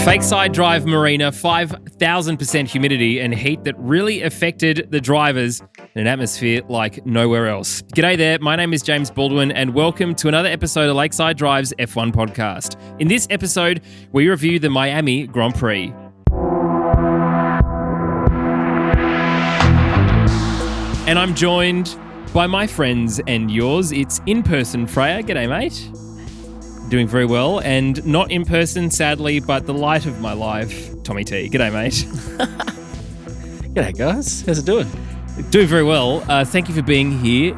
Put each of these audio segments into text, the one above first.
Lakeside Drive Marina, 5,000% humidity and heat that really affected the drivers in an atmosphere like nowhere else. G'day there, my name is James Baldwin and welcome to another episode of Lakeside Drive's F1 podcast. In this episode, we review the Miami Grand Prix. And I'm joined by my friends and yours. It's in person, Freya. G'day, mate. Doing very well, and not in person, sadly, but the light of my life, Tommy T. G'day, mate. G'day, guys. How's it doing? Doing very well. Thank you for being here.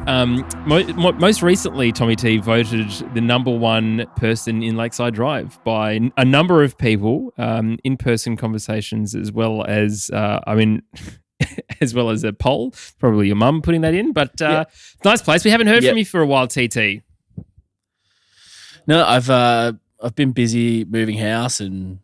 Most recently, Tommy T voted the number one person in Lakeside Drive by a number of people, in-person conversations, as well as, as well as a poll. Probably your mum putting that in, but nice place. We haven't heard from you for a while, TT. No, I've been busy moving house and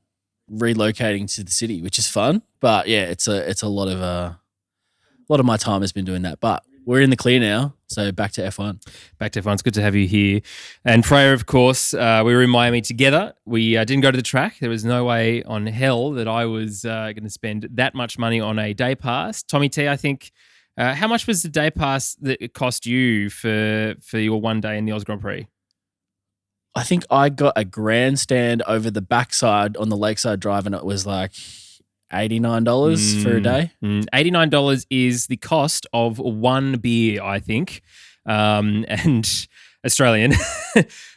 relocating to the city, which is fun. But yeah, it's a lot of my time has been doing that. But we're in the clear now, so back to F1. Back to F1. It's good to have you here. And Freya, of course, we were in Miami together. We didn't go to the track. There was no way on hell that I was going to spend that much money on a day pass. Tommy T, I think, how much was the day pass that it cost you for your one day in the Oz Grand Prix? I think I got a grandstand over the backside on the Lakeside Drive, and it was like $89 for a day. $89 is the cost of one beer, I think, and Australian.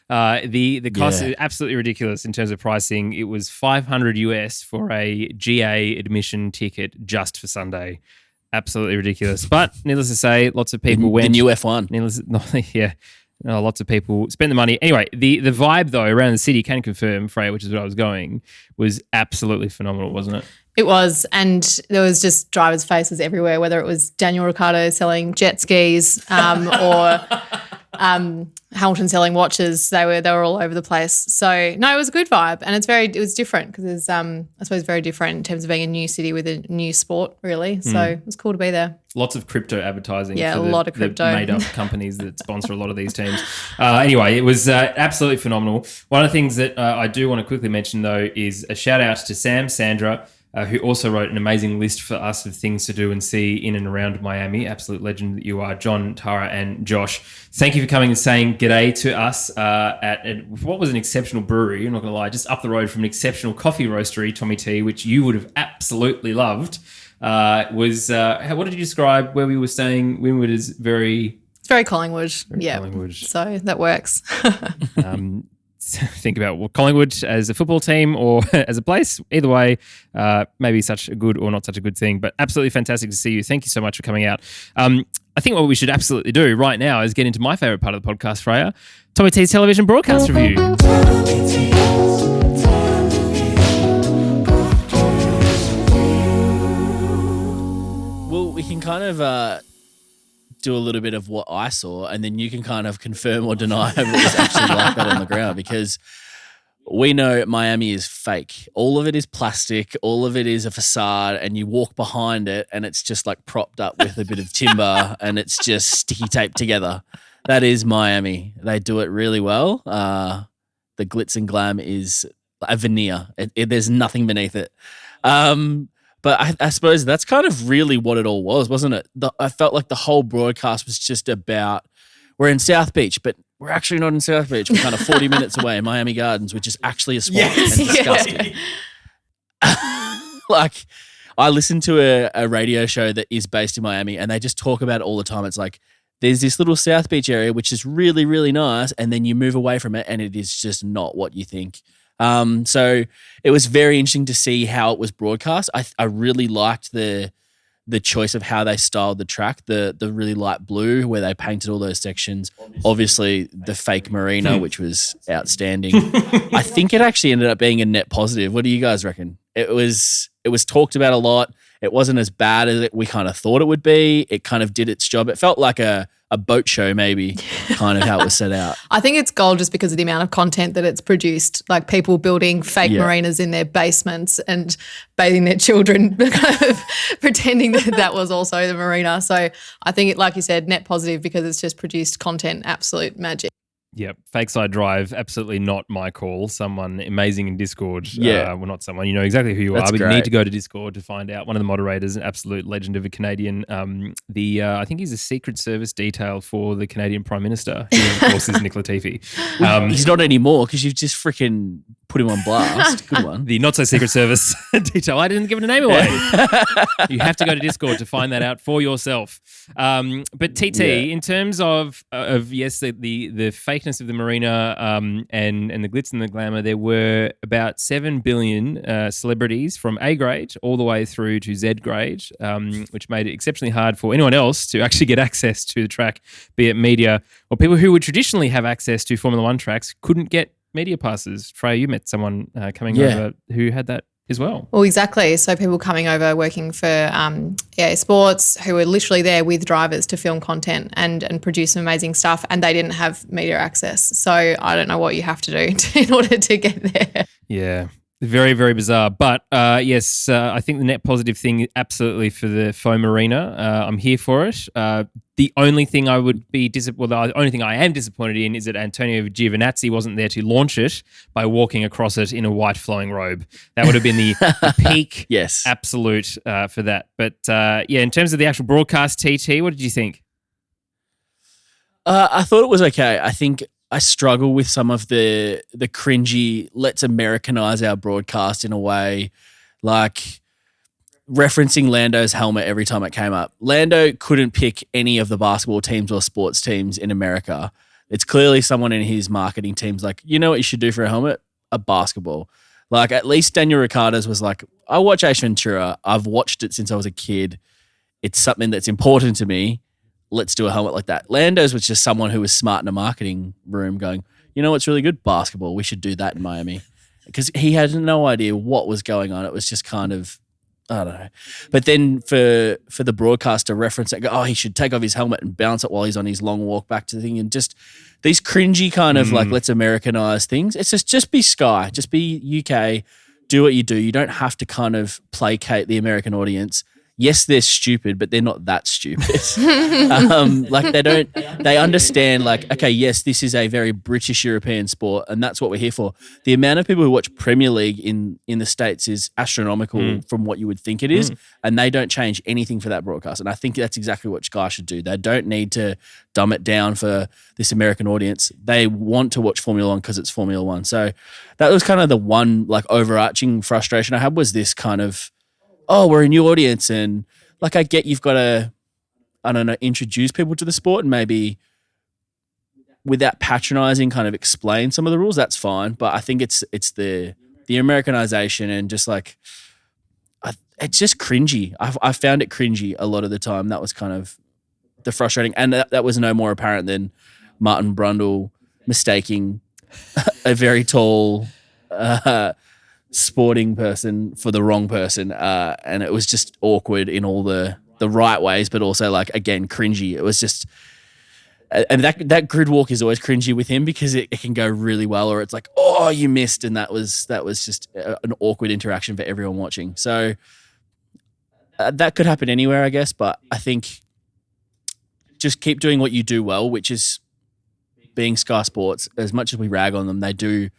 The cost is absolutely ridiculous in terms of pricing. It was $500 US for a GA admission ticket just for Sunday. Absolutely ridiculous. But needless to say, lots of people went. The new F1. Yeah. Lots of people spent the money. Anyway, the vibe, though, around the city, can confirm, Freya, which is where I was going, was absolutely phenomenal, wasn't it? It was, and there was just drivers' faces everywhere, whether it was Daniel Ricciardo selling jet skis or Hamilton selling watches. They were all over the place. So, no, it was a good vibe, and it was different because it's, I suppose, very different in terms of being a new city with a new sport, really. So it was cool to be there. Lots of crypto advertising. Yeah, for a lot of crypto. The made-up companies that sponsor a lot of these teams. Anyway, it was absolutely phenomenal. One of the things that I do want to quickly mention, though, is a shout-out to Sam Sandra, who also wrote an amazing list for us of things to do and see in and around Miami. Absolute legend that you are, John, Tara, and Josh. Thank you for coming and saying g'day to us at what was an exceptional brewery, I'm not going to lie, just up the road from an exceptional coffee roastery, Tommy T, which you would have absolutely loved. What did you describe where we were staying? Wynwood is very... It's very Collingwood. Collingwood. So that works. Think about Collingwood as a football team or as a place. Either way, maybe such a good or not such a good thing, but absolutely fantastic to see you. Thank you so much for coming out. I think what we should absolutely do right now is get into my favourite part of the podcast, Freya, Tommy T's television broadcast review. Well, we can kind of do a little bit of what I saw, and then you can kind of confirm or deny if it was actually like that on the ground, because we know Miami is fake. All of it is plastic. All of it is a facade, and you walk behind it and it's just like propped up with a bit of timber and it's just sticky taped together. That is Miami. They do it really well. The glitz and glam is a veneer. There's nothing beneath it. But I suppose that's kind of really what it all was, wasn't it? I felt like the whole broadcast was just about, we're in South Beach, but we're actually not in South Beach. We're kind of 40 minutes away in Miami Gardens, which is actually a sport and disgusting. Like, I listen to a radio show that is based in Miami, and they just talk about it all the time. It's like, there's this little South Beach area, which is really, really nice, and then you move away from it, and it is just not what you think. So it was very interesting to see how it was broadcast. I really liked the choice of how they styled the track, the really light blue where they painted all those sections. Obviously the fake marina, which was outstanding. I think it actually ended up being a net positive. What do you guys reckon? It was talked about a lot. It wasn't as bad as we kind of thought it would be. It kind of did its job. It felt like a boat show, maybe, kind of how it was set out. I think it's gold just because of the amount of content that it's produced, like people building fake marinas in their basements and bathing their children, kind of pretending that was also the marina. So I think, like you said, net positive because it's just produced content, absolute magic. Yep. Fake side drive, absolutely not my call. Someone amazing in Discord. Yeah. Well, not someone. You know exactly who you That's are, but you great. need to go to Discord to find out. One of the moderators, an absolute legend of a Canadian. I think he's a Secret Service detail for the Canadian Prime Minister, who of course is Nick Latifi. He's not anymore because you've just freaking put him on blast. Good one. The not so Secret Service detail. I didn't give it a name away. You have to go to Discord to find that out for yourself. But TT, in terms of yes, the fakeness of the marina and the glitz and the glamour, there were about 7 billion celebrities from A grade all the way through to Z grade, which made it exceptionally hard for anyone else to actually get access to the track, be it media or people who would traditionally have access to Formula One tracks couldn't get media passes. Freya, you met someone coming over who had that as well. Well, exactly. So people coming over working for EA Sports who were literally there with drivers to film content and produce some amazing stuff, and they didn't have media access. So I don't know what you have to do in order to get there. Yeah. Very, very bizarre. But yes, I think the net positive thing absolutely for the foam arena. I'm here for it. The only thing I would be the only thing I am disappointed in is that Antonio Giovinazzi wasn't there to launch it by walking across it in a white flowing robe. That would have been the peak absolute for that. But in terms of the actual broadcast, TT, what did you think? I thought it was okay. I think I struggle with some of the cringy, let's Americanize our broadcast in a way, like referencing Lando's helmet every time it came up. Lando couldn't pick any of the basketball teams or sports teams in America. It's clearly someone in his marketing team's like, you know what you should do for a helmet? A basketball. Like at least Daniel Ricciardo's was like, I watch Ace Ventura. I've watched it since I was a kid. It's something that's important to me. Let's do a helmet like that. Lando's was just someone who was smart in a marketing room going, you know what's really good? Basketball. We should do that in Miami. Because he had no idea what was going on. It was just kind of, I don't know. But then for the broadcaster reference it, he should take off his helmet and bounce it while he's on his long walk back to the thing, and just these cringy kind of like, let's Americanize things. It's just be Sky, just be UK, do what you do. You don't have to kind of placate the American audience. Yes, they're stupid, but they're not that stupid. They understand like, okay, yes, this is a very British European sport and that's what we're here for. The amount of people who watch Premier League in the States is astronomical from what you would think it is, and they don't change anything for that broadcast. And I think that's exactly what Sky should do. They don't need to dumb it down for this American audience. They want to watch Formula One because it's Formula One. So that was kind of the one like overarching frustration I had, was this kind of, we're a new audience, and like I get you've got to, I don't know, introduce people to the sport and maybe without patronizing kind of explain some of the rules. That's fine, but I think it's the Americanization and just like it's just cringy. I found it cringy a lot of the time. That was kind of the frustrating, and that was no more apparent than Martin Brundle mistaking a very tall sporting person for the wrong person, and it was just awkward in all the right ways, but also like again cringy. It was just, and that grid walk is always cringy with him because it can go really well, or it's like, oh, you missed, and that was just an awkward interaction for everyone watching. So that could happen anywhere, I guess, but I think just keep doing what you do well, which is being Sky Sports. As much as we rag on them, they do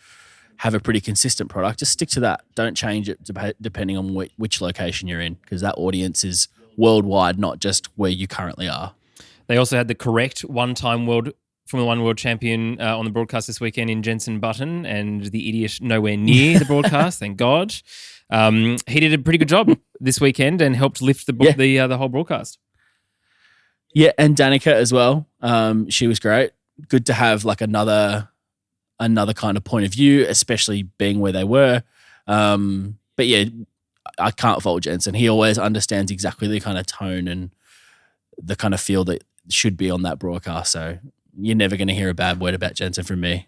have a pretty consistent product. Just stick to that. Don't change it depending on which location you're in, because that audience is worldwide, not just where you currently are. They also had the correct one-time Formula One world champion on the broadcast this weekend in Jenson Button, and the idiot nowhere near the broadcast, thank God. He did a pretty good job this weekend and helped lift the whole broadcast. Yeah, and Danica as well. She was great. Good to have like another kind of point of view, especially being where they were. But yeah, I can't fault Jensen. He always understands exactly the kind of tone and the kind of feel that should be on that broadcast. So you're never going to hear a bad word about Jensen from me.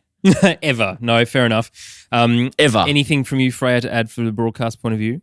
Ever. No, fair enough. Ever. Anything from you, Freya, to add from the broadcast point of view?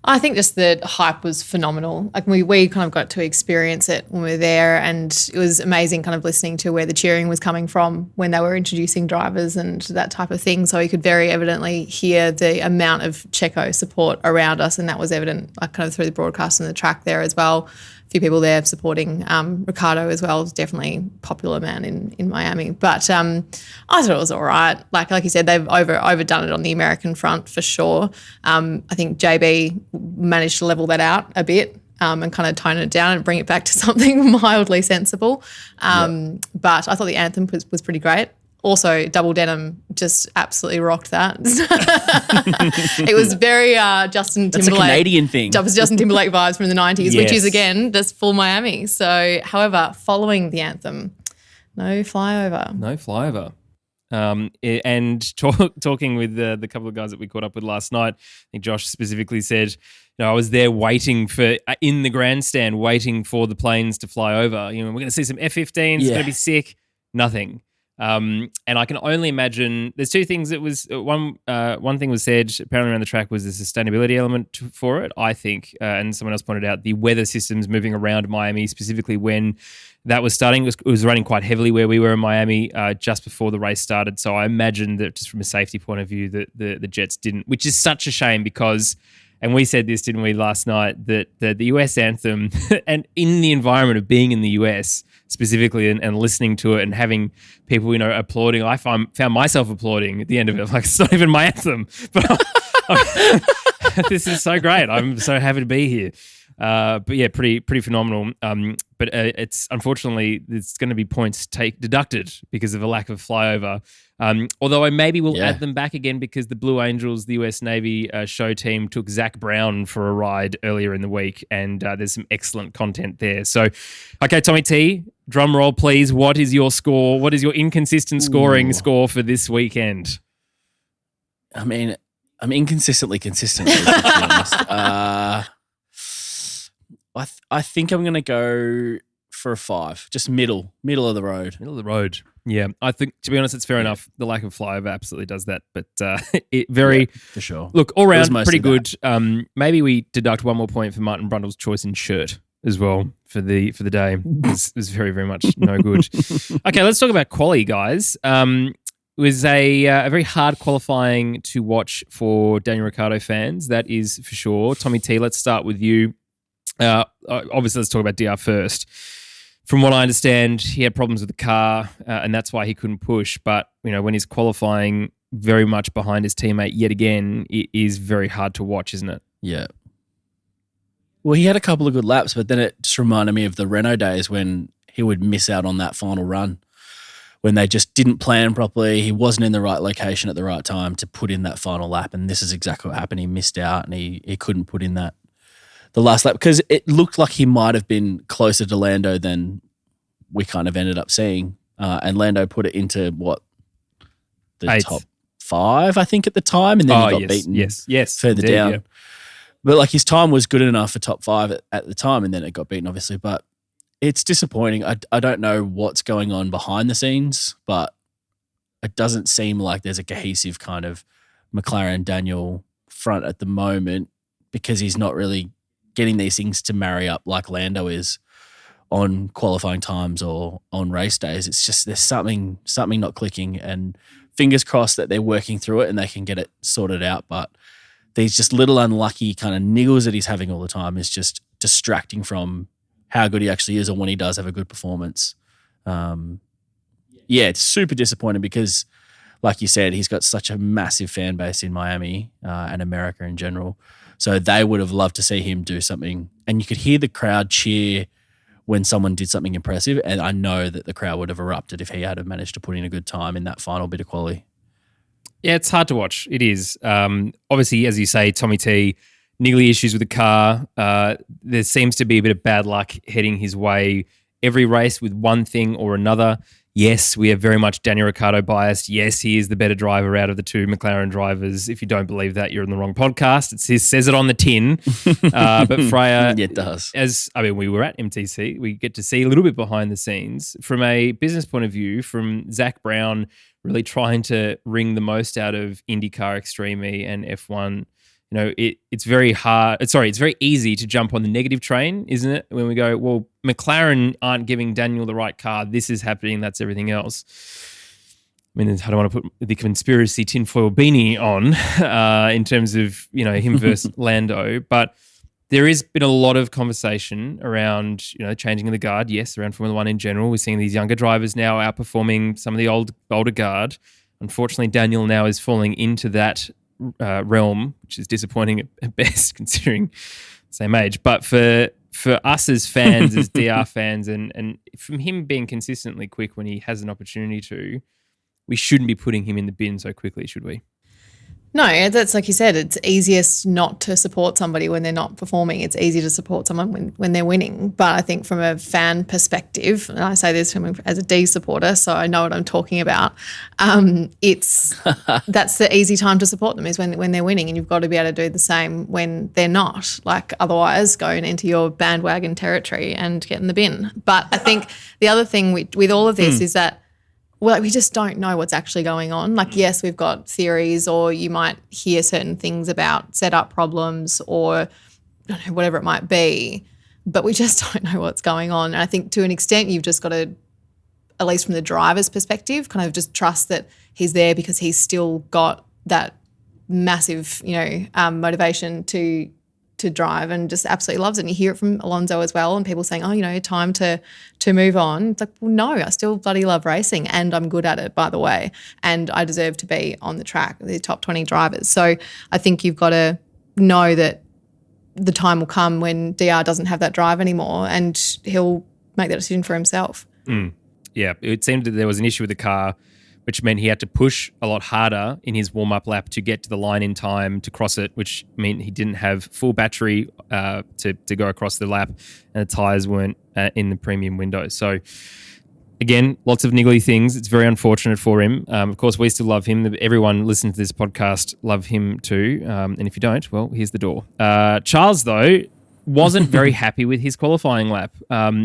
I think just the hype was phenomenal. Like we kind of got to experience it when we were there, and it was amazing kind of listening to where the cheering was coming from when they were introducing drivers and that type of thing. So you could very evidently hear the amount of Checo support around us, and that was evident like kind of through the broadcast and the track there as well. few people there supporting Ricardo as well. Definitely popular man in Miami. But I thought it was all right. Like you said, they've overdone it on the American front for sure. I think JB managed to level that out a bit and kind of tone it down and bring it back to something mildly sensible. But I thought the anthem was pretty great. Also, Double Denim just absolutely rocked that. It was very Justin Timberlake. That's a Canadian thing. It was Justin Timberlake vibes from the 90s, which is, Yes. again, just full Miami. So, however, following the anthem, no flyover. No flyover. And talking with the couple of guys that we caught up with last night, I think Josh specifically said, I was there waiting in the grandstand, waiting for the planes to fly over. We're going to see some F-15s. It's going to be sick. Nothing. And I can only imagine there's two things that was one thing was said apparently around the track was the sustainability element for it, I think, and someone else pointed out the weather systems moving around Miami, specifically when that was starting. It was running quite heavily where we were in Miami just before the race started. So I imagine that just from a safety point of view that the Jets didn't, which is such a shame because, and we said this, didn't we, last night, that the US anthem and in the environment of being in the US specifically and listening to it and having people, applauding. I found myself applauding at the end of it. Like, it's not even my anthem, but this is so great. I'm so happy to be here. But yeah, pretty phenomenal. But it's unfortunately it's going to be points deducted because of a lack of flyover. Although I maybe will add them back again because the Blue Angels, the US Navy show team, took Zach Brown for a ride earlier in the week, and there's some excellent content there. So, okay, Tommy T, drum roll, please. What is your score? What is your inconsistent scoring score for this weekend? I mean, I'm inconsistently consistent. To be honest. I think I'm going to go for a 5, just middle of the road. Middle of the road. Yeah, I think, to be honest, it's fair enough. The lack of flyover absolutely does that. But for sure. Look, all round, pretty that. good. Maybe we deduct one more point for Martin Brundle's choice in shirt as well for the day. It was very, very much no good. Okay, let's talk about quali, guys. It was a very hard qualifying to watch for Daniel Ricciardo fans. That is for sure. Tommy T, let's start with you. Obviously, let's talk about DR first. From what I understand, he had problems with the car, and that's why he couldn't push. But when he's qualifying very much behind his teammate yet again, it is very hard to watch, isn't it? Yeah. Well, he had a couple of good laps, but then it just reminded me of the Renault days when he would miss out on that final run, when they just didn't plan properly. He wasn't in the right location at the right time to put in that final lap, and this is exactly what happened. He missed out, and he couldn't put in the last lap because it looked like he might have been closer to Lando than we kind of ended up seeing. And Lando put it into the top 5, I think, at the time. And then he got beaten further down. Yeah. But his time was good enough for top 5 at the time. And then it got beaten, obviously. But it's disappointing. I don't know what's going on behind the scenes, but it doesn't seem like there's a cohesive kind of McLaren Daniel front at the moment because he's not really getting these things to marry up like Lando is on qualifying times or on race days. It's just there's something not clicking, and fingers crossed that they're working through it and they can get it sorted out. But these just little unlucky kind of niggles that he's having all the time is just distracting from how good he actually is or when he does have a good performance. It's super disappointing because, like you said, he's got such a massive fan base in Miami and America in general. So they would have loved to see him do something. And you could hear the crowd cheer when someone did something impressive. And I know that the crowd would have erupted if he had managed to put in a good time in that final bit of quali. Yeah, it's hard to watch. It is. Obviously, as you say, Tommy T, niggly issues with the car. There seems to be a bit of bad luck heading his way every race with one thing or another. Yes, we are very much Daniel Ricciardo biased. Yes, he is the better driver out of the two McLaren drivers. If you don't believe that, you're in the wrong podcast. It says it on the tin. But Freya, yeah, it does. We were at MTC. We get to see a little bit behind the scenes from a business point of view, from Zach Brown really trying to wring the most out of IndyCar Extreme E and F1. It's very hard. It's very easy to jump on the negative train, isn't it? When we go, well, McLaren aren't giving Daniel the right car. This is happening. That's everything else. I mean, I don't want to put the conspiracy tinfoil beanie on in terms of him versus Lando, but There has been a lot of conversation around, changing of the guard. Yes, around Formula One in general. We're seeing these younger drivers now outperforming some of the older guard. Unfortunately, Daniel now is falling into that realm, which is disappointing at best, considering same age. But for us as fans, as DR fans, and from him being consistently quick when he has an opportunity to, we shouldn't be putting him in the bin so quickly, should we? No, that's like you said, it's easiest not to support somebody when they're not performing. It's easy to support someone when they're winning. But I think from a fan perspective, and I say this as a D supporter, so I know what I'm talking about, that's the easy time to support them is when they're winning, and you've got to be able to do the same when they're not. Like otherwise going into your bandwagon territory and get in the bin. But I think the other thing with all of this is that we just don't know what's actually going on. Like, yes, we've got theories, or you might hear certain things about setup problems or I don't know, whatever it might be, but we just don't know what's going on. And I think to an extent you've just got to, at least from the driver's perspective, kind of just trust that he's there because he's still got that massive, motivation to drive and just absolutely loves it. And you hear it from Alonso as well, and people saying, time to move on. It's like, well, no, I still bloody love racing and I'm good at it, by the way, and I deserve to be on the track with the top 20 drivers. So I think you've got to know that the time will come when DR doesn't have that drive anymore and he'll make that decision for himself. Yeah, it seemed that there was an issue with the car, which meant he had to push a lot harder in his warm-up lap to get to the line in time to cross it, which meant he didn't have full battery to go across the lap, and the tyres weren't in the premium window. So, again, lots of niggly things. It's very unfortunate for him. Of course, we still love him. Everyone listening to this podcast love him too. And if you don't, well, here's the door. Charles, though, wasn't very happy with his qualifying lap,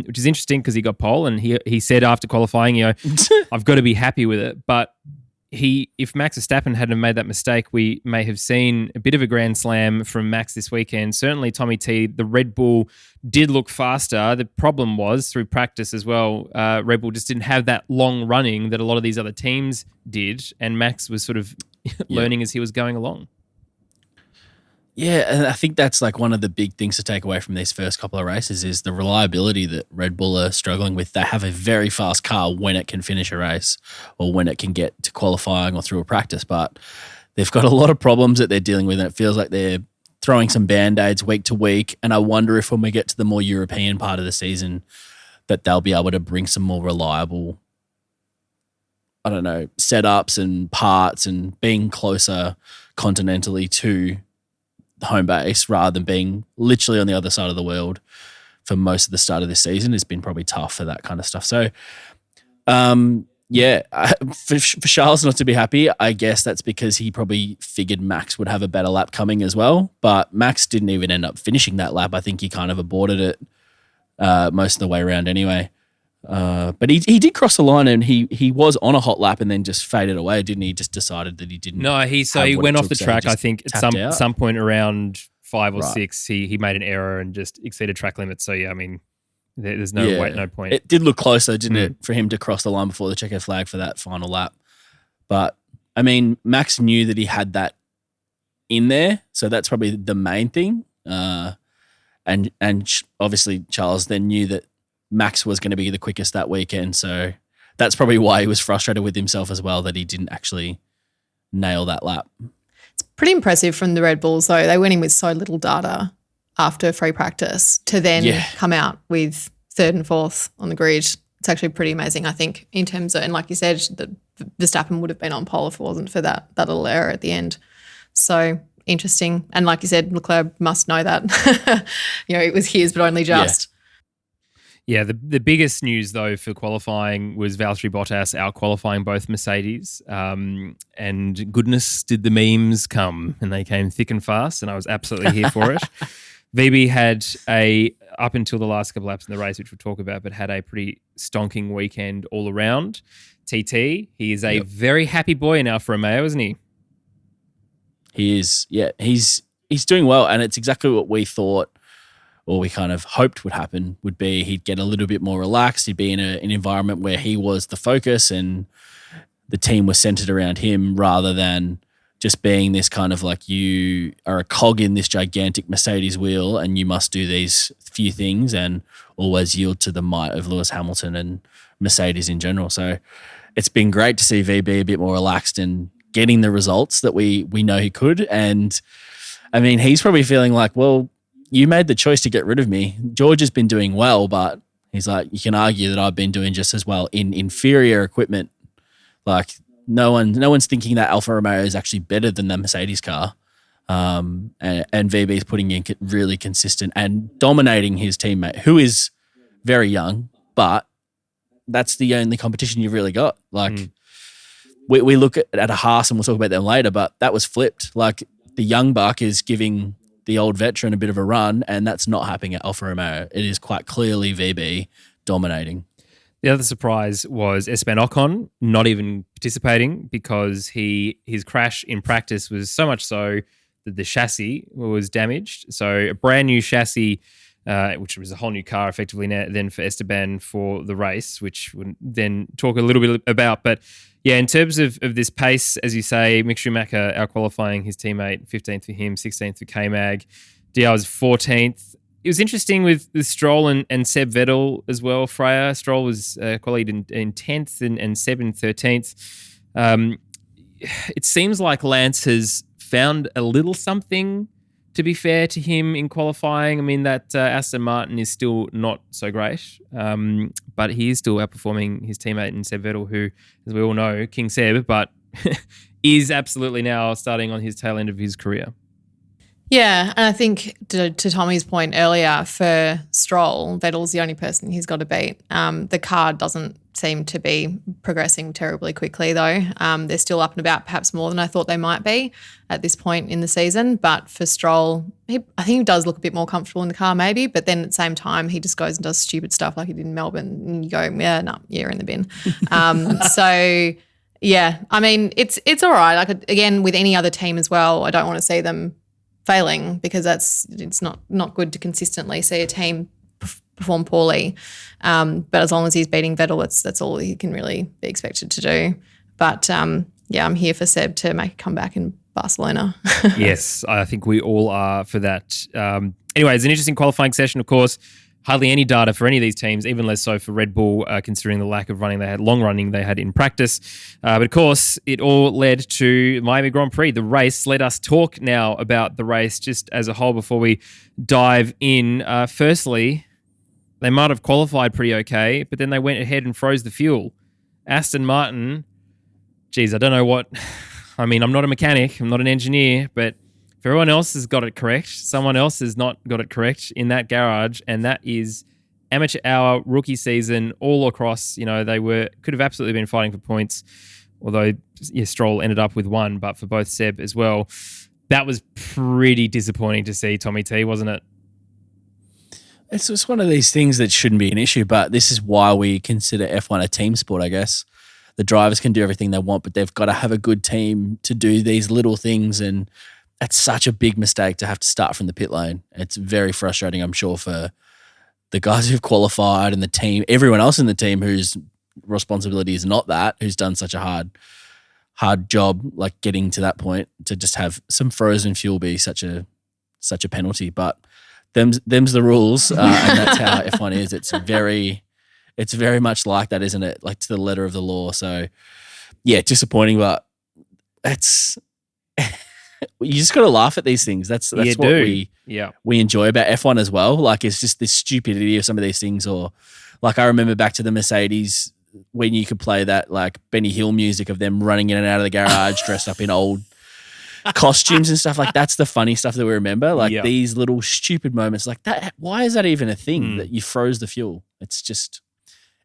which is interesting because he got pole, and he said after qualifying, I've got to be happy with it. But if Max Verstappen hadn't made that mistake, we may have seen a bit of a grand slam from Max this weekend. Certainly, Tommy T, the Red Bull did look faster. The problem was through practice as well. Red Bull just didn't have that long running that a lot of these other teams did, and Max was sort of learning as he was going along. Yeah, and I think that's like one of the big things to take away from these first couple of races is the reliability that Red Bull are struggling with. They have a very fast car when it can finish a race or when it can get to qualifying or through a practice, but they've got a lot of problems that they're dealing with, and it feels like they're throwing some Band-Aids week to week, and I wonder if when we get to the more European part of the season that they'll be able to bring some more reliable, setups and parts and being closer continentally to home base rather than being literally on the other side of the world for most of the start of this season has been probably tough for that kind of stuff. So, for Charles not to be happy, I guess that's because he probably figured Max would have a better lap coming as well. But Max didn't even end up finishing that lap. I think he kind of aborted it most of the way around anyway. But he did cross the line, and he was on a hot lap and then just faded away, didn't he? Just decided that he didn't. No, he went off the track. I think at some point around 5 or 6, he made an error and just exceeded track limits. So yeah, I mean, there's no point. It did look close though, didn't it, for him to cross the line before the checkered flag for that final lap. But I mean, Max knew that he had that in there, so that's probably the main thing. And obviously Charles then knew that Max was going to be the quickest that weekend, so that's probably why he was frustrated with himself as well that he didn't actually nail that lap. It's pretty impressive from the Red Bulls though. They went in with so little data after free practice to then come out with 3rd and 4th on the grid. It's actually pretty amazing, I think, in terms of, and like you said, Verstappen would have been on pole if it wasn't for that little error at the end. So interesting. And like you said, Leclerc must know that. It was his, but only just. Yeah, the biggest news, though, for qualifying was Valtteri Bottas out-qualifying both Mercedes. And goodness, did the memes come, and they came thick and fast, and I was absolutely here for it. VB had up until the last couple laps in the race, which we'll talk about, but had a pretty stonking weekend all around. TT, he is a very happy boy in Alfa Romeo, isn't he? He is, yeah. He's doing well, and it's exactly what we thought, or we kind of hoped would happen, would be he'd get a little bit more relaxed. He'd be in an environment where he was the focus and the team was centered around him rather than just being this kind of like you are a cog in this gigantic Mercedes wheel and you must do these few things and always yield to the might of Lewis Hamilton and Mercedes in general. So it's been great to see VB a bit more relaxed and getting the results that we know he could. And I mean, he's probably feeling like, well, you made the choice to get rid of me. George has been doing well, but he's like, you can argue that I've been doing just as well in inferior equipment. Like no one's thinking that Alfa Romeo is actually better than the Mercedes car. And VB is putting in really consistent and dominating his teammate, who is very young, but that's the only competition you've really got. Like we look at a Haas and we'll talk about them later, but that was flipped. Like the young buck is giving the old veteran a bit of a run, and that's not happening at Alfa Romeo. It is quite clearly VB dominating. The other surprise was Esteban Ocon not even participating because his crash in practice was so much so that the chassis was damaged. So a brand new chassis, which was a whole new car effectively then for Esteban for the race, which we'll then talk a little bit about. But yeah, in terms of this pace, as you say, Mick Schumacher out-qualifying his teammate, 15th for him, 16th for K-Mag. DR was 14th. It was interesting with Stroll and Seb Vettel as well. Freya, Stroll was qualified in 10th and Seb in 13th. It seems like Lance has found a little something, to be fair to him, in qualifying. I mean, that Aston Martin is still not so great, but he is still outperforming his teammate in Seb Vettel, who, as we all know, King Seb, but is absolutely now starting on his tail end of his career. Yeah, and I think to Tommy's point earlier, for Stroll, Vettel's the only person he's got to beat. The car doesn't seem to be progressing terribly quickly, though. They're still up and about, perhaps more than I thought they might be at this point in the season. But for Stroll, I think he does look a bit more comfortable in the car maybe, but then at the same time he just goes and does stupid stuff like he did in Melbourne, and you go, yeah, no, you're in the bin. So, yeah, I mean, it's all right. Like, again, with any other team as well, I don't want to see them failing because it's not good to consistently see a team perform poorly. But as long as he's beating Vettel, that's all he can really be expected to do. But yeah, I'm here for Seb to make a comeback in Barcelona. Yes, I think we all are for that. Anyway, it's an interesting qualifying session, of course. Hardly any data for any of these teams, even less so for Red Bull, considering the lack of long running they had in practice. But of course, it all led to Miami Grand Prix, the race. Let us talk now about the race just as a whole before we dive in. Firstly, they might have qualified pretty okay, but then they went ahead and froze the fuel. Aston Martin, geez, I don't know what... I mean, I'm not a mechanic, I'm not an engineer, but if everyone else has got it correct, someone else has not got it correct in that garage, and that is amateur hour, rookie season, all across. You know, they could have absolutely been fighting for points, although Stroll ended up with one, but for both Seb as well. That was pretty disappointing to see, Tommy T, wasn't it? It's just one of these things that shouldn't be an issue, but this is why we consider F1 a team sport, I guess. The drivers can do everything they want, but they've got to have a good team to do these little things, and that's such a big mistake to have to start from the pit lane. It's very frustrating, I'm sure, for the guys who've qualified and the team, everyone else in the team whose responsibility is not that, who's done such a hard job, like getting to that point, to just have some frozen fuel be such a penalty. But them's the rules, and that's how F1 is. It's very much like that, isn't it? Like to the letter of the law. So yeah, disappointing, but it's you just got to laugh at these things. That's what we enjoy about F1 as well. Like it's just this stupidity of some of these things, or like I remember back to the Mercedes when you could play that like Benny Hill music of them running in and out of the garage dressed up in old costumes and stuff. Like that's the funny stuff that we remember. Like these little stupid moments like that. Why is that even a thing that you froze the fuel? It's just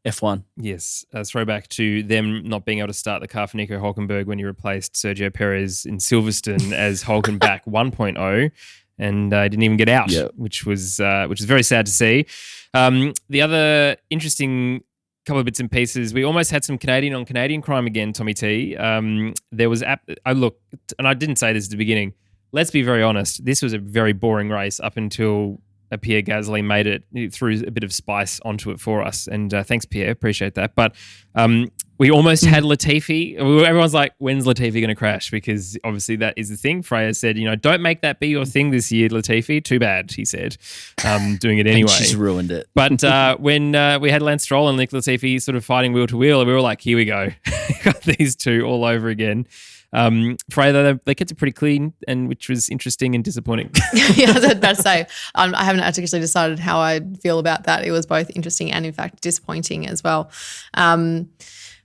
F1. Yes, a throwback to them not being able to start the car for Nico Hülkenberg when he replaced Sergio Perez in Silverstone as Hülkenberg 1.0 and didn't even get out, which was very sad to see. The other interesting couple of bits and pieces, we almost had some Canadian on Canadian crime again, Tommy T. There was, look, and I didn't say this at the beginning, let's be very honest, this was a very boring race up until Pierre Gasly made it. He threw a bit of spice onto it for us. And thanks, Pierre. Appreciate that. But we almost had Latifi. Everyone's like, when's Latifi going to crash? Because obviously that is the thing. Freya said, don't make that be your thing this year, Latifi. Too bad, he said. Doing it anyway. She's ruined it. But when we had Lance Stroll and Nick Latifi sort of fighting wheel to wheel, we were like, here we go. Got these two all over again. Freya, though, they kept it pretty clean, and which was interesting and disappointing. Yeah, I was about to say, I haven't actually decided how I feel about that. It was both interesting and, in fact, disappointing as well.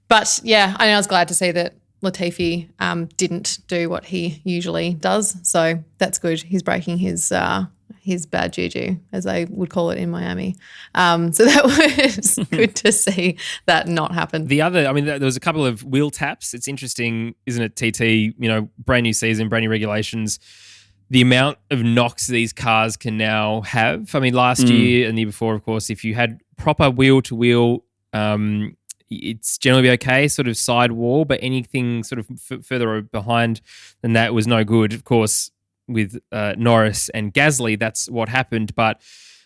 But yeah, I was glad to see that Latifi didn't do what he usually does. So that's good. He's breaking his bad juju, as they would call it in Miami. So that was good to see that not happen. The other, there was a couple of wheel taps. It's interesting, isn't it, TT? Brand new season, brand new regulations. The amount of knocks these cars can now have. Last year and the year before, of course, if you had proper wheel-to-wheel, it's generally okay, sort of sidewall, but anything sort of further behind than that was no good. Of course, with Norris and Gasly, that's what happened. But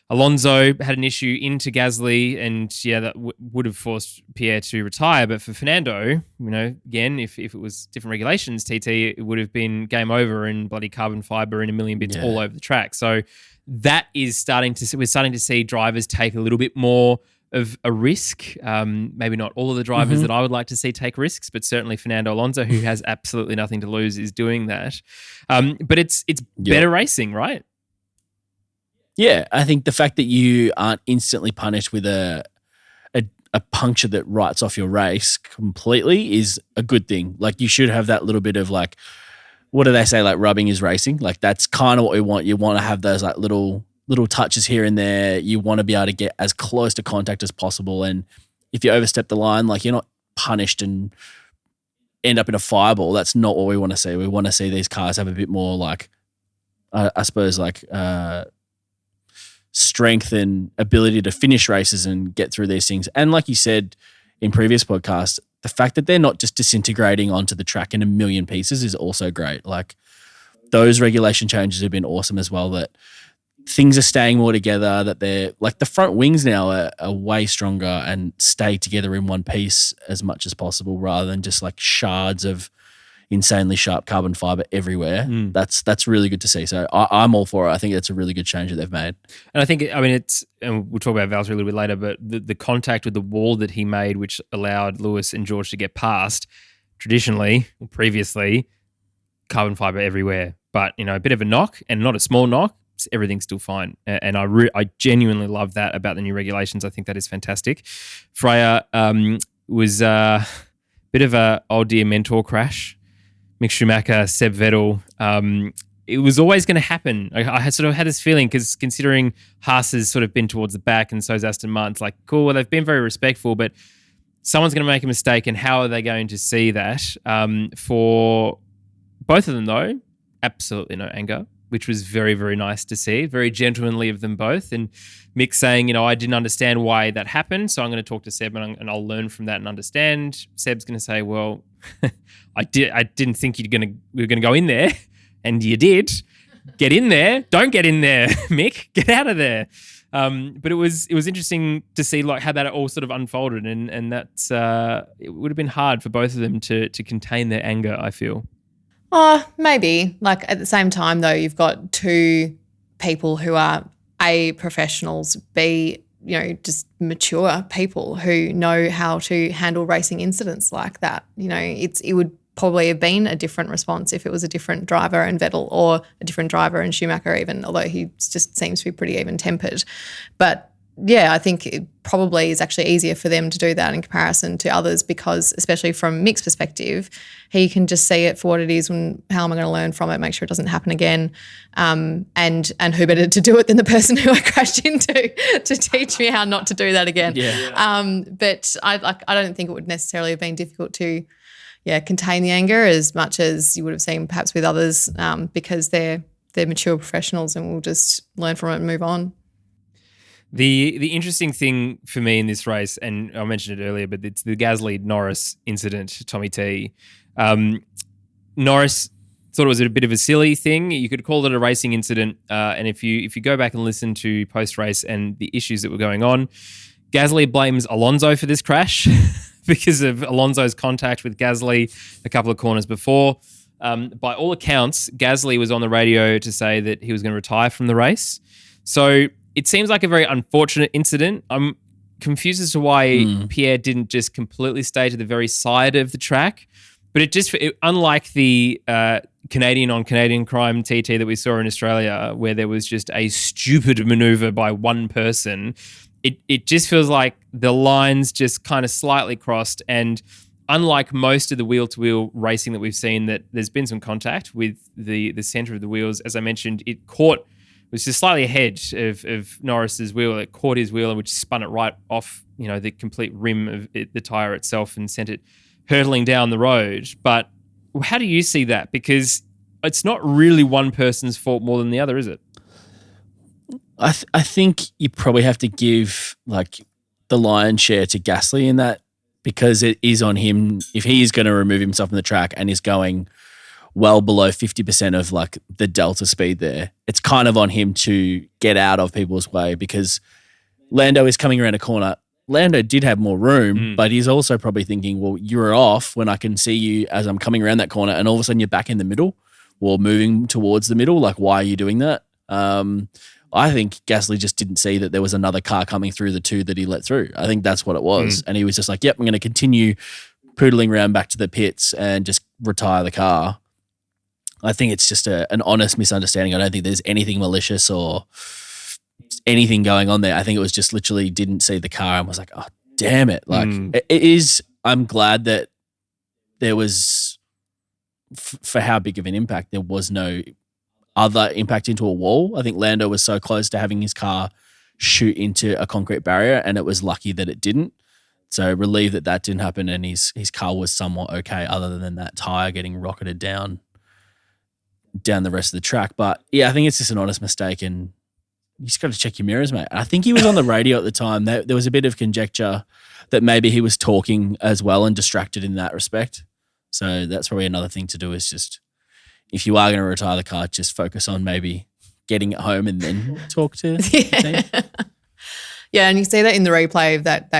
Alonso had an issue into Gasly, and that would have forced Pierre to retire. But for Fernando, again, if it was different regulations, TT, it would have been game over and bloody carbon fiber in a million bits all over the track. So that is we're starting to see drivers take a little bit more of a risk. Maybe not all of the drivers that I would like to see take risks, but certainly Fernando Alonso, who has absolutely nothing to lose, is doing that. But it's better racing, right? Yeah, I think the fact that you aren't instantly punished with a puncture that writes off your race completely is a good thing. Like, you should have that little bit of, like, what do they say? Like, rubbing is racing. Like, that's kind of what we want. You want to have those like little touches here and there. You want to be able to get as close to contact as possible. And if you overstep the line, like, you're not punished and end up in a fireball. That's not what we want to see. We want to see these cars have a bit more, like, I suppose, like, strength and ability to finish races and get through these things. And like you said in previous podcasts, the fact that they're not just disintegrating onto the track in a million pieces is also great. Like, those regulation changes have been awesome as well, that things are staying more together, that they're like the front wings now are way stronger and stay together in one piece as much as possible, rather than just like shards of insanely sharp carbon fiber everywhere. That's really good to see. So I'm all for it. I think it's a really good change that they've made. And I think, and we'll talk about Valtteri a little bit later, but the contact with the wall that he made, which allowed Lewis and George to get past, previously, carbon fiber everywhere. But, a bit of a knock, and not a small knock, everything's still fine. And I genuinely love that about the new regulations. I think that is fantastic. Freya was a bit of a old dear mentor crash. Mick Schumacher, Seb Vettel. It was always going to happen. I had sort of had this feeling, because considering Haas has sort of been towards the back and so is Aston Martin, it's like, cool, well, they've been very respectful, but someone's going to make a mistake, and how are they going to see that? For both of them, though, absolutely no anger, which was very, very nice to see. Very gentlemanly of them both. And Mick saying, I didn't understand why that happened, so I'm going to talk to Seb and I'll learn from that and understand. Seb's going to say, well, I didn't think we were going to go in there, and you did. Get in there. Don't get in there, Mick. Get out of there. But it was interesting to see like how that all sort of unfolded, and that's it would have been hard for both of them to contain their anger, I feel. Oh, maybe. Like, at the same time, though, you've got two people who are A, professionals, B, just mature people who know how to handle racing incidents like that. It would probably have been a different response if it was a different driver in Vettel, or a different driver in Schumacher even, although he just seems to be pretty even-tempered. But yeah, I think it probably is actually easier for them to do that in comparison to others, because especially from Mick's perspective, he can just see it for what it is and how am I going to learn from it, make sure it doesn't happen again. And who better to do it than the person who I crashed into to teach me how not to do that again. Yeah. But I don't think it would necessarily have been difficult to contain the anger as much as you would have seen perhaps with others, because they're mature professionals and will just learn from it and move on. The interesting thing for me in this race, and I mentioned it earlier, but it's the Gasly-Norris incident, Tommy T. Norris thought it was a bit of a silly thing. You could call it a racing incident. And if you go back and listen to post-race and the issues that were going on, Gasly blames Alonso for this crash because of Alonso's contact with Gasly a couple of corners before. By all accounts, Gasly was on the radio to say that he was going to retire from the race. So it seems like a very unfortunate incident. I'm confused as to why Pierre didn't just completely stay to the very side of the track. But unlike the Canadian on Canadian crime TT that we saw in Australia, where there was just a stupid maneuver by one person, it just feels like the lines just kind of slightly crossed. And unlike most of the wheel-to-wheel racing that we've seen, that there's been some contact with the center of the wheels. As I mentioned, it was just slightly ahead of Norris's wheel. It caught his wheel, which spun it right off, the complete rim of the tire itself and sent it hurtling down the road. But how do you see that? Because it's not really one person's fault more than the other, is it? I think you probably have to give the lion's share to Gasly in that, because it is on him. If he is going to remove himself from the track and is going well below 50% of the delta speed there, it's kind of on him to get out of people's way, because Lando is coming around a corner. Lando did have more room, but he's also probably thinking, well, you're off when I can see you as I'm coming around that corner, and all of a sudden you're back in the middle or moving towards the middle. Why are you doing that? I think Gasly just didn't see that there was another car coming through the two that he let through. I think that's what it was. And he was just like, yep, I'm going to continue poodling around back to the pits and just retire the car. I think it's just an honest misunderstanding. I don't think there's anything malicious or anything going on there. I think it was just literally didn't see the car and was like, oh, damn it. It is, I'm glad that there was, for how big of an impact, there was no other impact into a wall. I think Lando was so close to having his car shoot into a concrete barrier, and it was lucky that it didn't. So relieved that didn't happen, and his car was somewhat okay, other than that tire getting rocketed down the rest of the track. But yeah, I think it's just an honest mistake, and you just got to check your mirrors, mate. I think he was on the radio at the time. There was a bit of conjecture that maybe he was talking as well and distracted in that respect. So that's probably another thing to do, is just, if you are going to retire the car, just focus on maybe getting it home and then talk to the team. Yeah, and you see that in the replay of that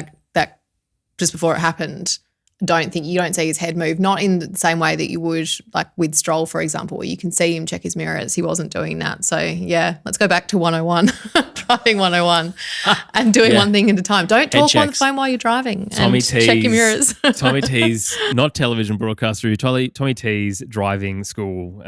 just before it happened. You don't see his head move, not in the same way that you would with Stroll, for example, where you can see him check his mirrors. He wasn't doing that. So yeah, let's go back to 101, driving 101 and doing one thing at a time. Don't talk on the phone while you're driving. Tommy T's, check your mirrors. Tommy T's, not television broadcaster, Tommy T's driving school.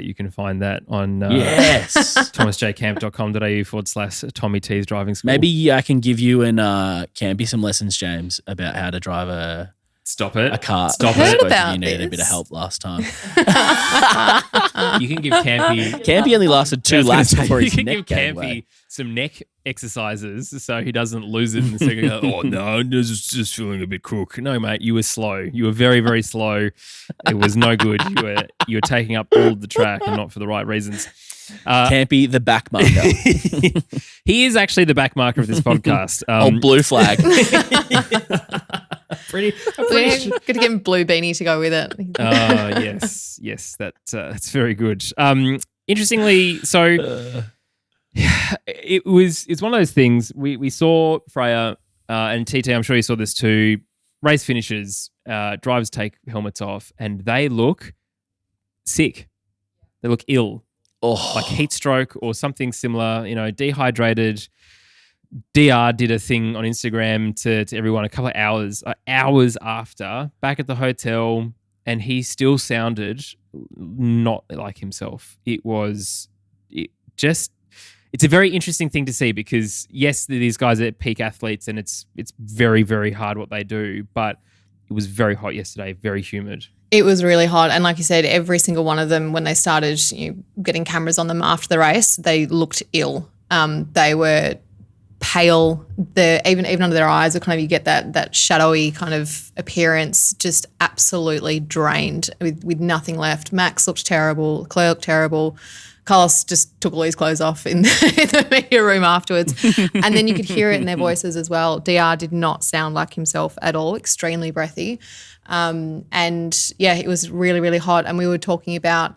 You can find that on thomasjcamp.com.au/Tommy T's driving school. Maybe I can give you and Campy some lessons, James, about how to drive a car. Stop it. You needed a bit of help last time. You can give Campy... Campy only lasted 2 laps before his neck gave gave Campy way. some neck exercises so he doesn't lose it in the second. Oh, no, just feeling a bit crook. No, mate, you were slow. You were very, very slow. It was no good. You were taking up all of the track and not for the right reasons. Campy, the back marker. He is actually the back marker of this podcast. Blue flag. Good to get him blue beanie to go with it. Yes, that's very good. Interestingly, so it's one of those things. We saw Freya and TT. I'm sure you saw this too. Race finishes, drivers take helmets off, and they look sick. They look ill. Like heat stroke or something similar, dehydrated. DR did a thing on Instagram to everyone a couple of hours after, back at the hotel, and he still sounded not like himself. It's a very interesting thing to see, because yes, these guys are peak athletes and it's very, very hard what they do, but it was very hot yesterday, very humid. It was really hot. And like you said, every single one of them, when they started getting cameras on them after the race, they looked ill. They were pale. Even under their eyes, you get that shadowy kind of appearance, just absolutely drained with nothing left. Max looked terrible. Claire looked terrible. Carlos just took all his clothes off in the media room afterwards. And then you could hear it in their voices as well. DR did not sound like himself at all, extremely breathy. And yeah, it was really, really hot. And we were talking about,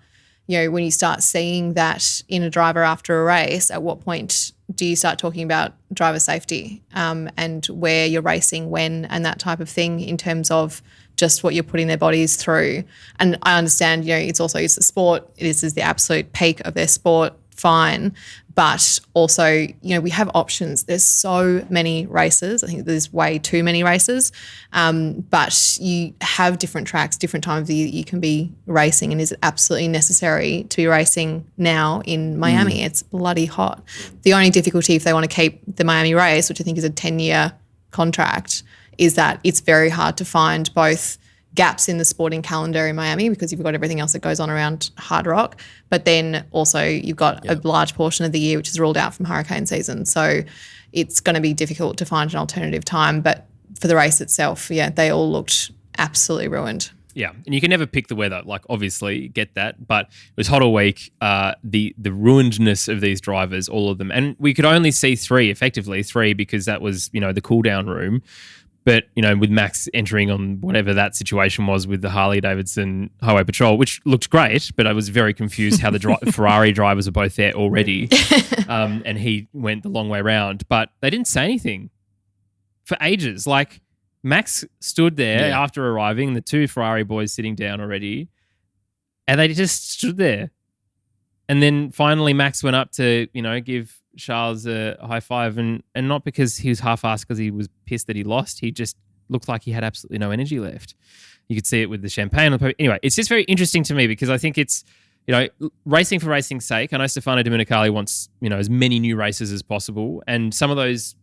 when you start seeing that in a driver after a race, at what point do you start talking about driver safety and where you're racing, when, and that type of thing in terms of just what you're putting their bodies through? And I understand, it's a sport. This is the absolute peak of their sport, fine. But also, we have options. There's so many races. I think there's way too many races. But you have different tracks, different times of the year that you can be racing. And is it absolutely necessary to be racing now in Miami? It's bloody hot. The only difficulty if they want to keep the Miami race, which I think is a 10-year contract, is that it's very hard to find both gaps in the sporting calendar in Miami because you've got everything else that goes on around Hard Rock, but then also you've got a large portion of the year which is ruled out from hurricane season. So it's going to be difficult to find an alternative time. But for the race itself, they all looked absolutely ruined. Yeah, and you can never pick the weather, obviously get that, but it was hot all week. The ruinedness of these drivers, all of them, and we could only see effectively three, because that was the cool down room. But, with Max entering on whatever that situation was with the Harley-Davidson Highway Patrol, which looked great, but I was very confused how the Ferrari drivers were both there already, and he went the long way around. But they didn't say anything for ages. Max stood there after arriving, the two Ferrari boys sitting down already, and they just stood there. And then finally Max went up to, give Charles a high five, and not because he was half-assed because he was pissed that he lost. He just looked like he had absolutely no energy left. You could see it with the champagne. Anyway, it's just very interesting to me because I think it's, racing for racing's sake. I know Stefano Domenicali wants, as many new races as possible, and some of those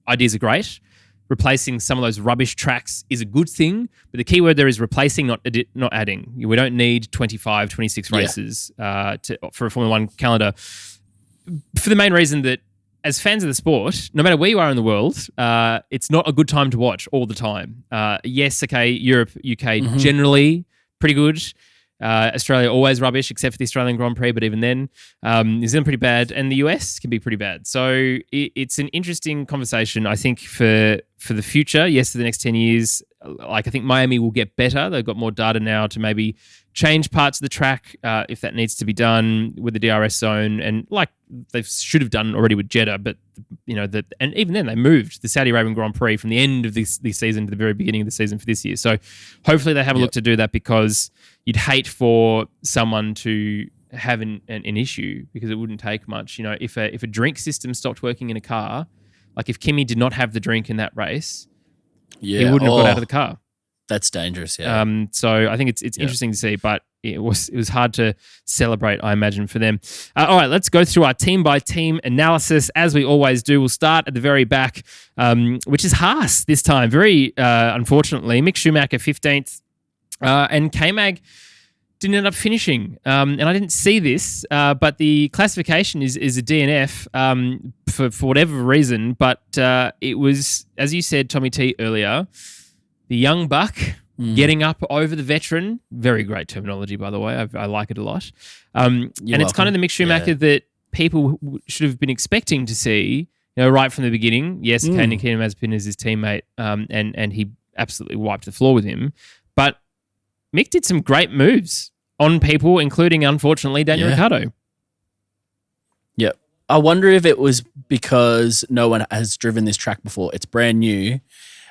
ideas are great. Replacing some of those rubbish tracks is a good thing, but the key word there is replacing, not adding. We don't need 25, 26 races for a Formula One calendar, for the main reason that as fans of the sport, no matter where you are in the world, it's not a good time to watch all the time. Yes, okay, Europe, UK generally pretty good. Australia always rubbish, except for the Australian Grand Prix, but even then, New Zealand pretty bad, and the US can be pretty bad. So it's an interesting conversation, I think, for the future. Yes, for the next 10 years, I think Miami will get better. They've got more data now to maybe change parts of the track if that needs to be done with the DRS zone, and they should have done already with Jeddah, but and even then they moved the Saudi Arabian Grand Prix from the end of this season to the very beginning of the season for this year. So hopefully they have a look to do that, because you'd hate for someone to have an issue, because it wouldn't take much. If a drink system stopped working in a car, if Kimi did not have the drink in that race, he wouldn't have got out of the car. That's dangerous, yeah. So I think it's interesting to see, but it was hard to celebrate, I imagine, for them. All right, let's go through our team-by-team analysis, as we always do. We'll start at the very back, which is Haas this time, very unfortunately. Mick Schumacher, 15th, and K-Mag didn't end up finishing. And I didn't see this, but the classification is a DNF for whatever reason, but it was, as you said, Tommy T, earlier, the young buck getting up over the veteran. Very great terminology, by the way. I like it a lot. And it's kind of the Mick Schumacher that people should have been expecting to see, right from the beginning. Yes, Nikita Mazepin is his teammate, and he absolutely wiped the floor with him. But Mick did some great moves on people, including, unfortunately, Daniel Ricciardo. Yep. I wonder if it was because no one has driven this track before. It's brand new.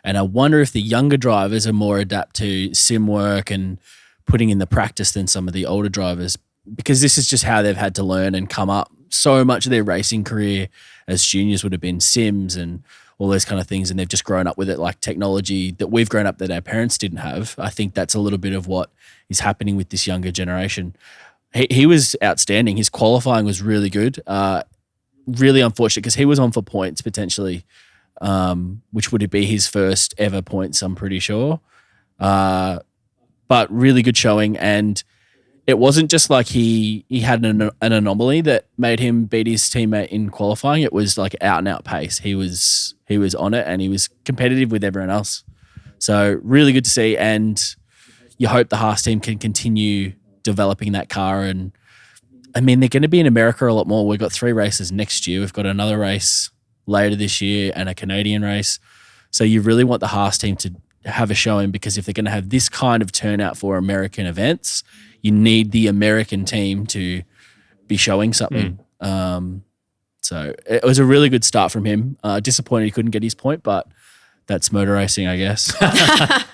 And I wonder if the younger drivers are more adept to sim work and putting in the practice than some of the older drivers, because this is just how they've had to learn and come up. So much of their racing career as juniors would have been sims and all those kind of things, and they've just grown up with it, like technology that we've grown up that our parents didn't have. I think that's a little bit of what is happening with this younger generation. He was outstanding. His qualifying was really good. Really unfortunate because he was on for points potentially, which would be his first ever points, I'm pretty sure. But really good showing, and it wasn't just like he had an anomaly that made him beat his teammate in qualifying. It was like out and out pace. He was on it, and he was competitive with everyone else. So really good to see, and you hope the Haas team can continue developing that car. And I mean, they're going to be in America a lot more. We've got 3 races next year. We've got another race later this year and a Canadian race. So you really want the Haas team to have a showing, because if they're going to have this kind of turnout for American events, you need the American team to be showing something. So it was a really good start from him. Disappointed he couldn't get his point, but that's motor racing, I guess.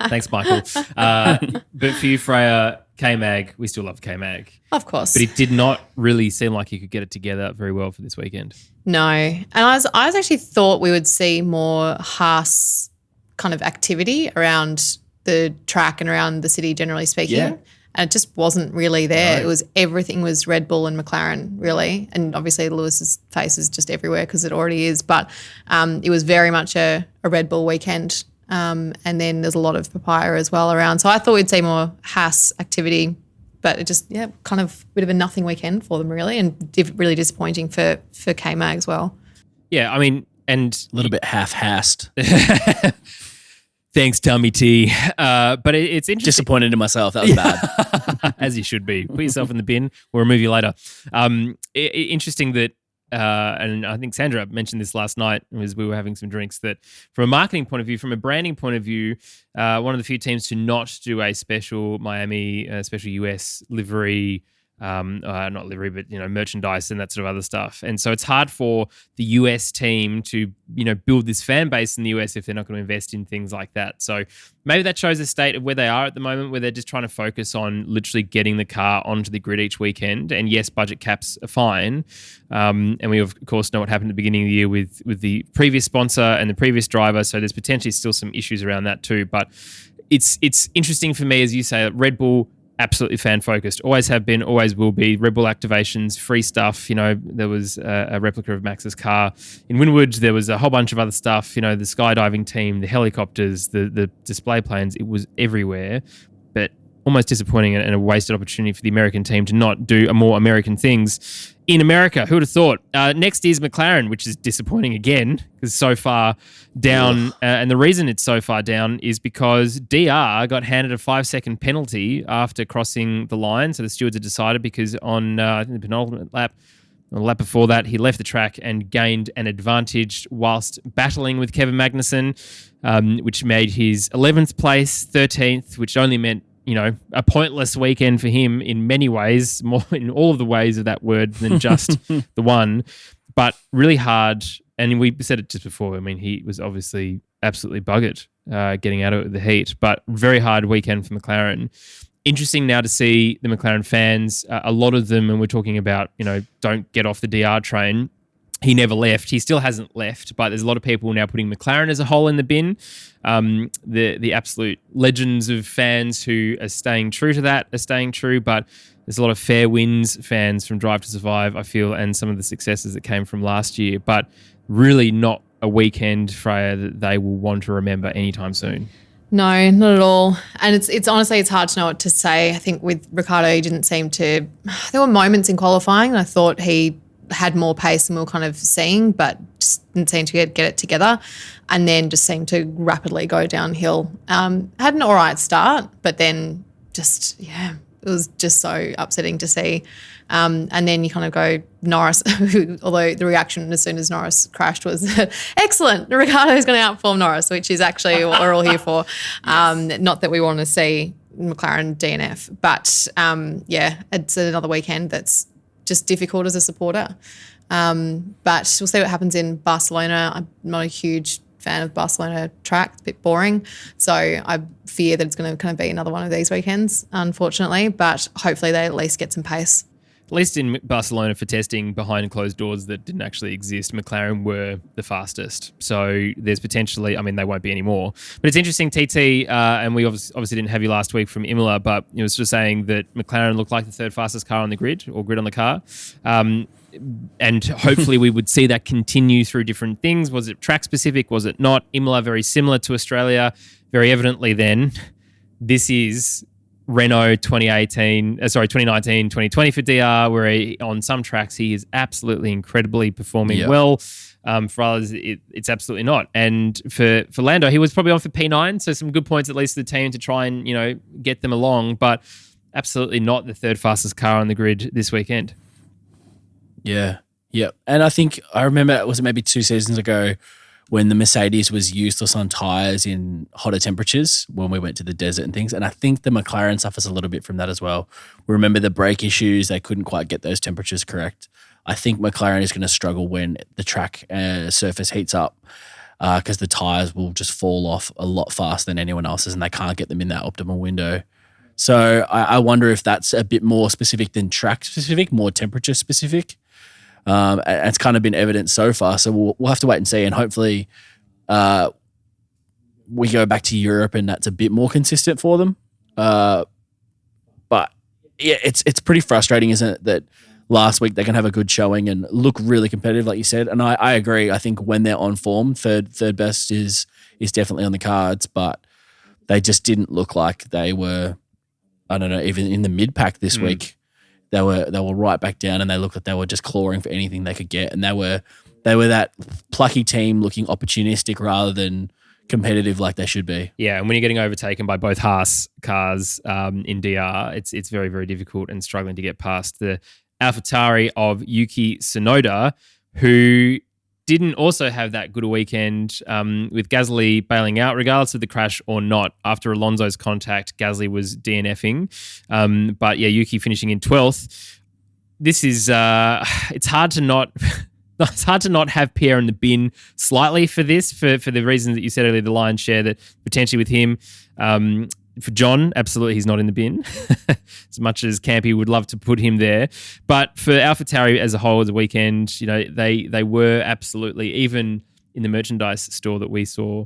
Thanks, Michael. But for you, Freya, K-Mag, we still love K-Mag. Of course. But it did not really seem like he could get it together very well for this weekend. No. And I was actually thought we would see more Haas kind of activity around the track and around the city, generally speaking. Yeah. And it just wasn't really there. No. It was everything was Red Bull and McLaren, really. And obviously Lewis's face is just everywhere because it already is. But it was very much a Red Bull weekend. And then there's a lot of papaya as well around. So I thought we'd see more Haas activity, but it just, kind of a bit of a nothing weekend for them, really, and really disappointing for K-Mag as well. Yeah, I mean, and A little bit half-assed. thanks, Tommy T. But it's interesting. Disappointed in myself. That was bad. As you should be. Put yourself in the bin. We'll remove you later. Interesting that, and I think Sandra mentioned this last night as we were having some drinks, that from a marketing point of view, from a branding point of view, one of the few teams to not do a special Miami, special US livery, not livery, but merchandise and that sort of other stuff. And so it's hard for the US team to build this fan base in the US if they're not going to invest in things like that. So maybe that shows the state of where they are at the moment, where they're just trying to focus on literally getting the car onto the grid each weekend. And yes, budget caps are fine. And we of course know what happened at the beginning of the year with the previous sponsor and the previous driver. So there's potentially still some issues around that too. But it's interesting for me, as you say, that Red Bull, absolutely fan-focused. Always have been, always will be. Red Bull activations, free stuff. There was a replica of Max's car in Wynwood. There was a whole bunch of other stuff. The skydiving team, the helicopters, the display planes. It was everywhere. But almost disappointing and a wasted opportunity for the American team to not do more American things in America. Who would have thought? Next is McLaren, which is disappointing again because so far down. And the reason it's so far down is because DR got handed a 5-second penalty after crossing the line. So the stewards had decided because on I think the penultimate lap, the lap before that, he left the track and gained an advantage whilst battling with Kevin Magnussen, which made his 11th place, 13th, which only meant a pointless weekend for him in many ways, more in all of the ways of that word than just the one, but really hard. And we said it just before. I mean, he was obviously absolutely buggered getting out of the heat, but very hard weekend for McLaren. Interesting now to see the McLaren fans, a lot of them, and we're talking about, don't get off the DR train. He never left. He still hasn't left, but there's a lot of people now putting McLaren as a whole in the bin. The absolute legends of fans who are staying true to that are staying true, but there's a lot of fair wins fans from Drive to Survive, I feel, and some of the successes that came from last year, but really not a weekend, Freya, that they will want to remember anytime soon. No, not at all. And it's honestly, it's hard to know what to say. I think with Ricciardo, he didn't seem to – there were moments in qualifying and I thought he – had more pace than we were kind of seeing, but just didn't seem to get it together, and then just seemed to rapidly go downhill. Had an all right start, but then just, it was just so upsetting to see. And then you kind of go Norris, although the reaction as soon as Norris crashed was, excellent, Ricciardo's going to outperform Norris, which is actually what we're all here for. Yes. Not that we want to see McLaren DNF, but it's another weekend that's just difficult as a supporter. But we'll see what happens in Barcelona. I'm not a huge fan of Barcelona track. It's a bit boring. So I fear that it's going to kind of be another one of these weekends, unfortunately. But hopefully they at least get some pace. At least in Barcelona for testing behind closed doors that didn't actually exist, McLaren were the fastest. So there's potentially, they won't be anymore. But it's interesting, TT, and we obviously didn't have you last week from Imola, but it was sort of saying that McLaren looked like the third fastest car on the grid or grid on the car. And hopefully we would see that continue through different things. Was it track specific? Was it not? Imola very similar to Australia. Very evidently then, this is Renault 2019, 2020 for DR, where on some tracks he is absolutely incredibly performing well. For others, it's absolutely not. And for Lando, he was probably on for P9, so some good points at least for the team to try and get them along, but absolutely not the third fastest car on the grid this weekend. Yeah, and I think I remember, was it maybe 2 seasons ago when the Mercedes was useless on tyres in hotter temperatures when we went to the desert and things. And I think the McLaren suffers a little bit from that as well. We remember the brake issues. They couldn't quite get those temperatures correct. I think McLaren is going to struggle when the track surface heats up because the tyres will just fall off a lot faster than anyone else's and they can't get them in that optimal window. So I wonder if that's a bit more specific than track specific, more temperature specific. It's kind of been evident so far. So we'll have to wait and see. And hopefully we go back to Europe and that's a bit more consistent for them. But yeah, it's pretty frustrating, isn't it, that last week they can have a good showing and look really competitive, like you said. And I agree. I think when they're on form, third best is definitely on the cards, but they just didn't look like they were, I don't know, even in the mid-pack this week. They were right back down and they looked like they were just clawing for anything they could get. And they were that plucky team looking opportunistic rather than competitive like they should be. Yeah, and when you're getting overtaken by both Haas cars in DR, it's very, very difficult and struggling to get past the AlphaTauri of Yuki Tsunoda, who didn't also have that good a weekend with Gasly bailing out, regardless of the crash or not. After Alonso's contact, Gasly was DNFing. But yeah, Yuki finishing in 12th. This is, it's hard to not... It's hard to not have Pierre in the bin slightly for this, for the reasons that you said earlier, the lion's share that potentially with him. For John, absolutely he's not in the bin, as much as Campy would love to put him there. But for AlphaTauri as a whole, as a weekend, you know, they were absolutely, even in the merchandise store that we saw,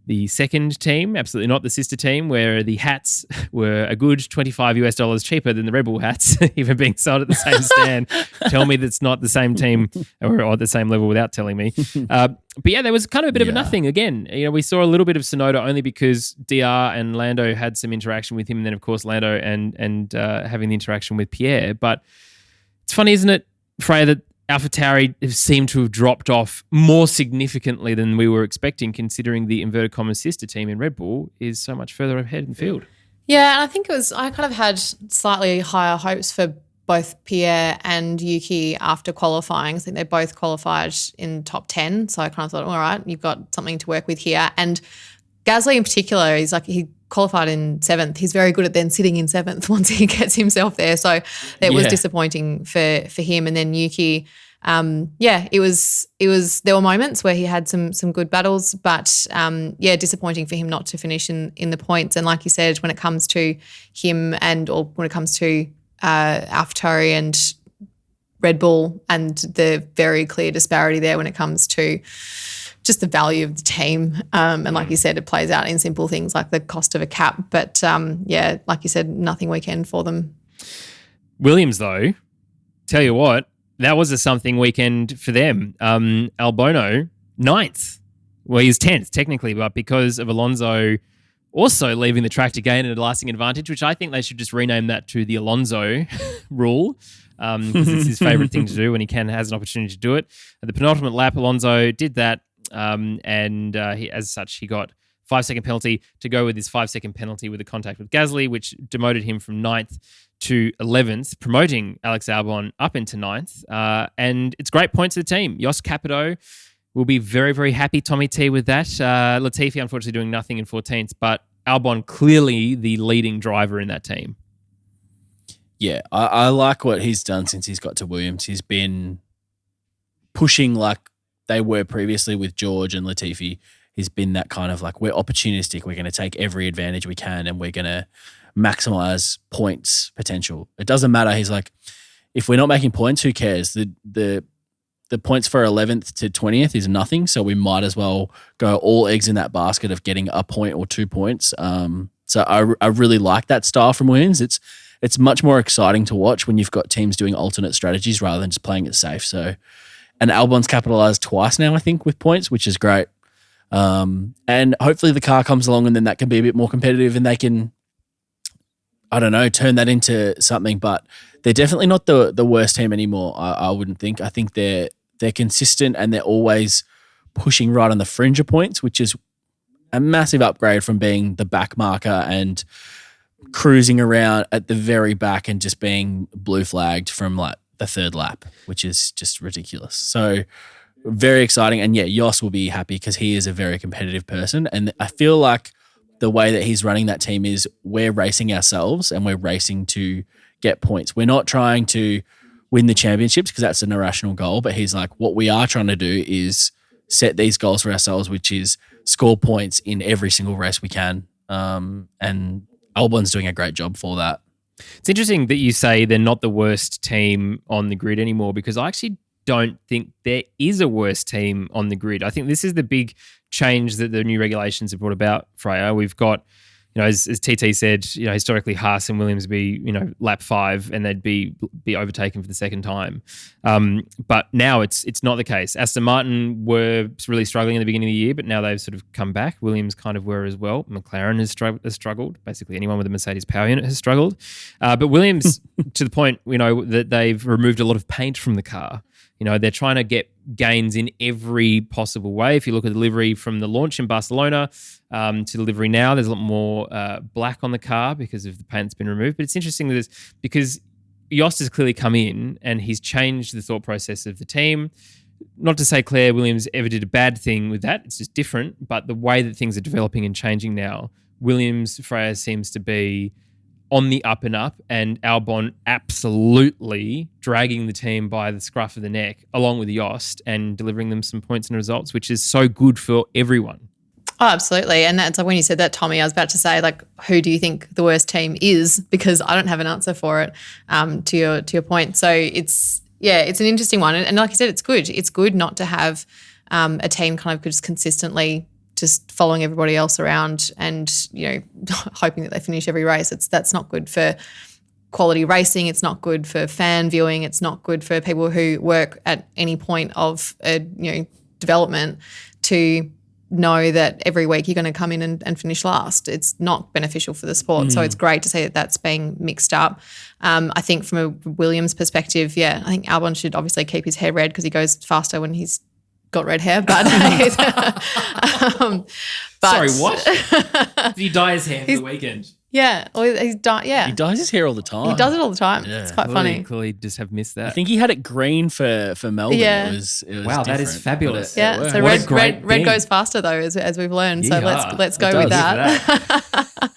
the second team, absolutely not the sister team, where the hats were a good $25 cheaper than the Red Bull hats, even being sold at the same stand. Tell me that's not the same team or at the same level without telling me. But yeah, there was kind of a bit of a nothing again. You know, we saw a little bit of Tsunoda only because DR and Lando had some interaction with him, and then of course Lando and having the interaction with Pierre. But it's funny, isn't it, Freya, that AlphaTauri seemed to have dropped off more significantly than we were expecting, considering the inverted commas sister team in Red Bull is so much further ahead in the field. Yeah, and I think I kind of had slightly higher hopes for both Pierre and Yuki after qualifying. I think they both qualified in top 10. So I kind of thought, all right, you've got something to work with here. And Gasly in particular, he qualified in 7th. He's very good at then sitting in 7th once he gets himself there. So it was disappointing for him. And then Yuki, it was there were moments where he had some good battles, but disappointing for him not to finish in the points. And like you said, when it comes to him or when it comes to AlphaTauri and Red Bull and the very clear disparity there when it comes to just the value of the team. And like you said, it plays out in simple things like the cost of a cap. But like you said, nothing weekend for them. Williams, though, tell you what, that was a something weekend for them. Albon, 9th. Well, he's 10th technically, but because of Alonso also leaving the track to gain a lasting advantage, which I think they should just rename that to the Alonso rule, because it's his favourite thing to do when he has an opportunity to do it. At the penultimate lap, Alonso did that. He, as such, he got 5-second penalty to go with his 5-second penalty with a contact with Gasly, which demoted him from 9th to 11th, promoting Alex Albon up into 9th. And it's great points to the team. Jos Capito will be very, very happy, Tommy T, with that. Latifi, unfortunately, doing nothing in 14th, but Albon clearly the leading driver in that team. Yeah, I like what he's done since he's got to Williams. He's been pushing like they were previously with George and Latifi. He's been that kind of like, we're opportunistic. We're going to take every advantage we can and we're going to maximize points potential. It doesn't matter. He's like, if we're not making points, who cares? The points for 11th to 20th is nothing. So we might as well go all eggs in that basket of getting a point or 2 points. So I really like that style from Williams. It's much more exciting to watch when you've got teams doing alternate strategies rather than just playing it safe. So, and Albon's capitalized twice now, I think, with points, which is great. And hopefully the car comes along and then that can be a bit more competitive and they can, I don't know, turn that into something. But they're definitely not the worst team anymore, I wouldn't think. I think they're consistent and they're always pushing right on the fringe of points, which is a massive upgrade from being the back marker and cruising around at the very back and just being blue flagged from like the third lap, which is just ridiculous. So very exciting. And yeah, Jos will be happy because he is a very competitive person. And I feel like the way that he's running that team is we're racing ourselves and we're racing to get points. We're not trying to win the championships because that's an irrational goal. But he's like, what we are trying to do is set these goals for ourselves, which is score points in every single race we can. And Albon's doing a great job for that. It's interesting that you say they're not the worst team on the grid anymore, because I actually don't think there is a worse team on the grid. I think this is the big change that the new regulations have brought about, Freya. We've got, as TT said, historically Haas and Williams would be, lap 5 and they'd be overtaken for the second time. But now it's not the case. Aston Martin were really struggling in the beginning of the year, but now they've sort of come back. Williams kind of were as well. McLaren has struggled. Basically anyone with a Mercedes power unit has struggled. But Williams, to the point, that they've removed a lot of paint from the car. They're trying to get gains in every possible way. If you look at the livery from the launch in Barcelona to the livery now, there's a lot more black on the car because of the paint that's been removed. But it's interesting that because Jost has clearly come in and he's changed the thought process of the team. Not to say Claire Williams ever did a bad thing with that. It's just different. But the way that things are developing and changing now, Williams, Freya seems to be on the up and up, and Albon absolutely dragging the team by the scruff of the neck along with Jost and delivering them some points and results, which is so good for everyone. Oh, absolutely. And that's like when you said that, Tommy, I was about to say, like, who do you think the worst team is? Because I don't have an answer for it, to your point. So it's an interesting one. And like you said, it's good. It's good not to have a team kind of just consistently just following everybody else around and, hoping that they finish every race. That's not good for quality racing. It's not good for fan viewing. It's not good for people who work at any point of development to know that every week you're going to come in and finish last. It's not beneficial for the sport. So it's great to see that that's being mixed up. I think from a Williams perspective, I think Albon should obviously keep his hair red because he goes faster when he's got red hair, but sorry, what? Did he dye his hair for the weekend? Yeah, well, he dyes his hair all the time. He does it all the time. Yeah. It's quite funny. Clearly just have missed that. I think he had it green for Melbourne. Yeah. It was wow, that is fabulous. Yeah, so red goes faster though, as we've learned. So let's go with that.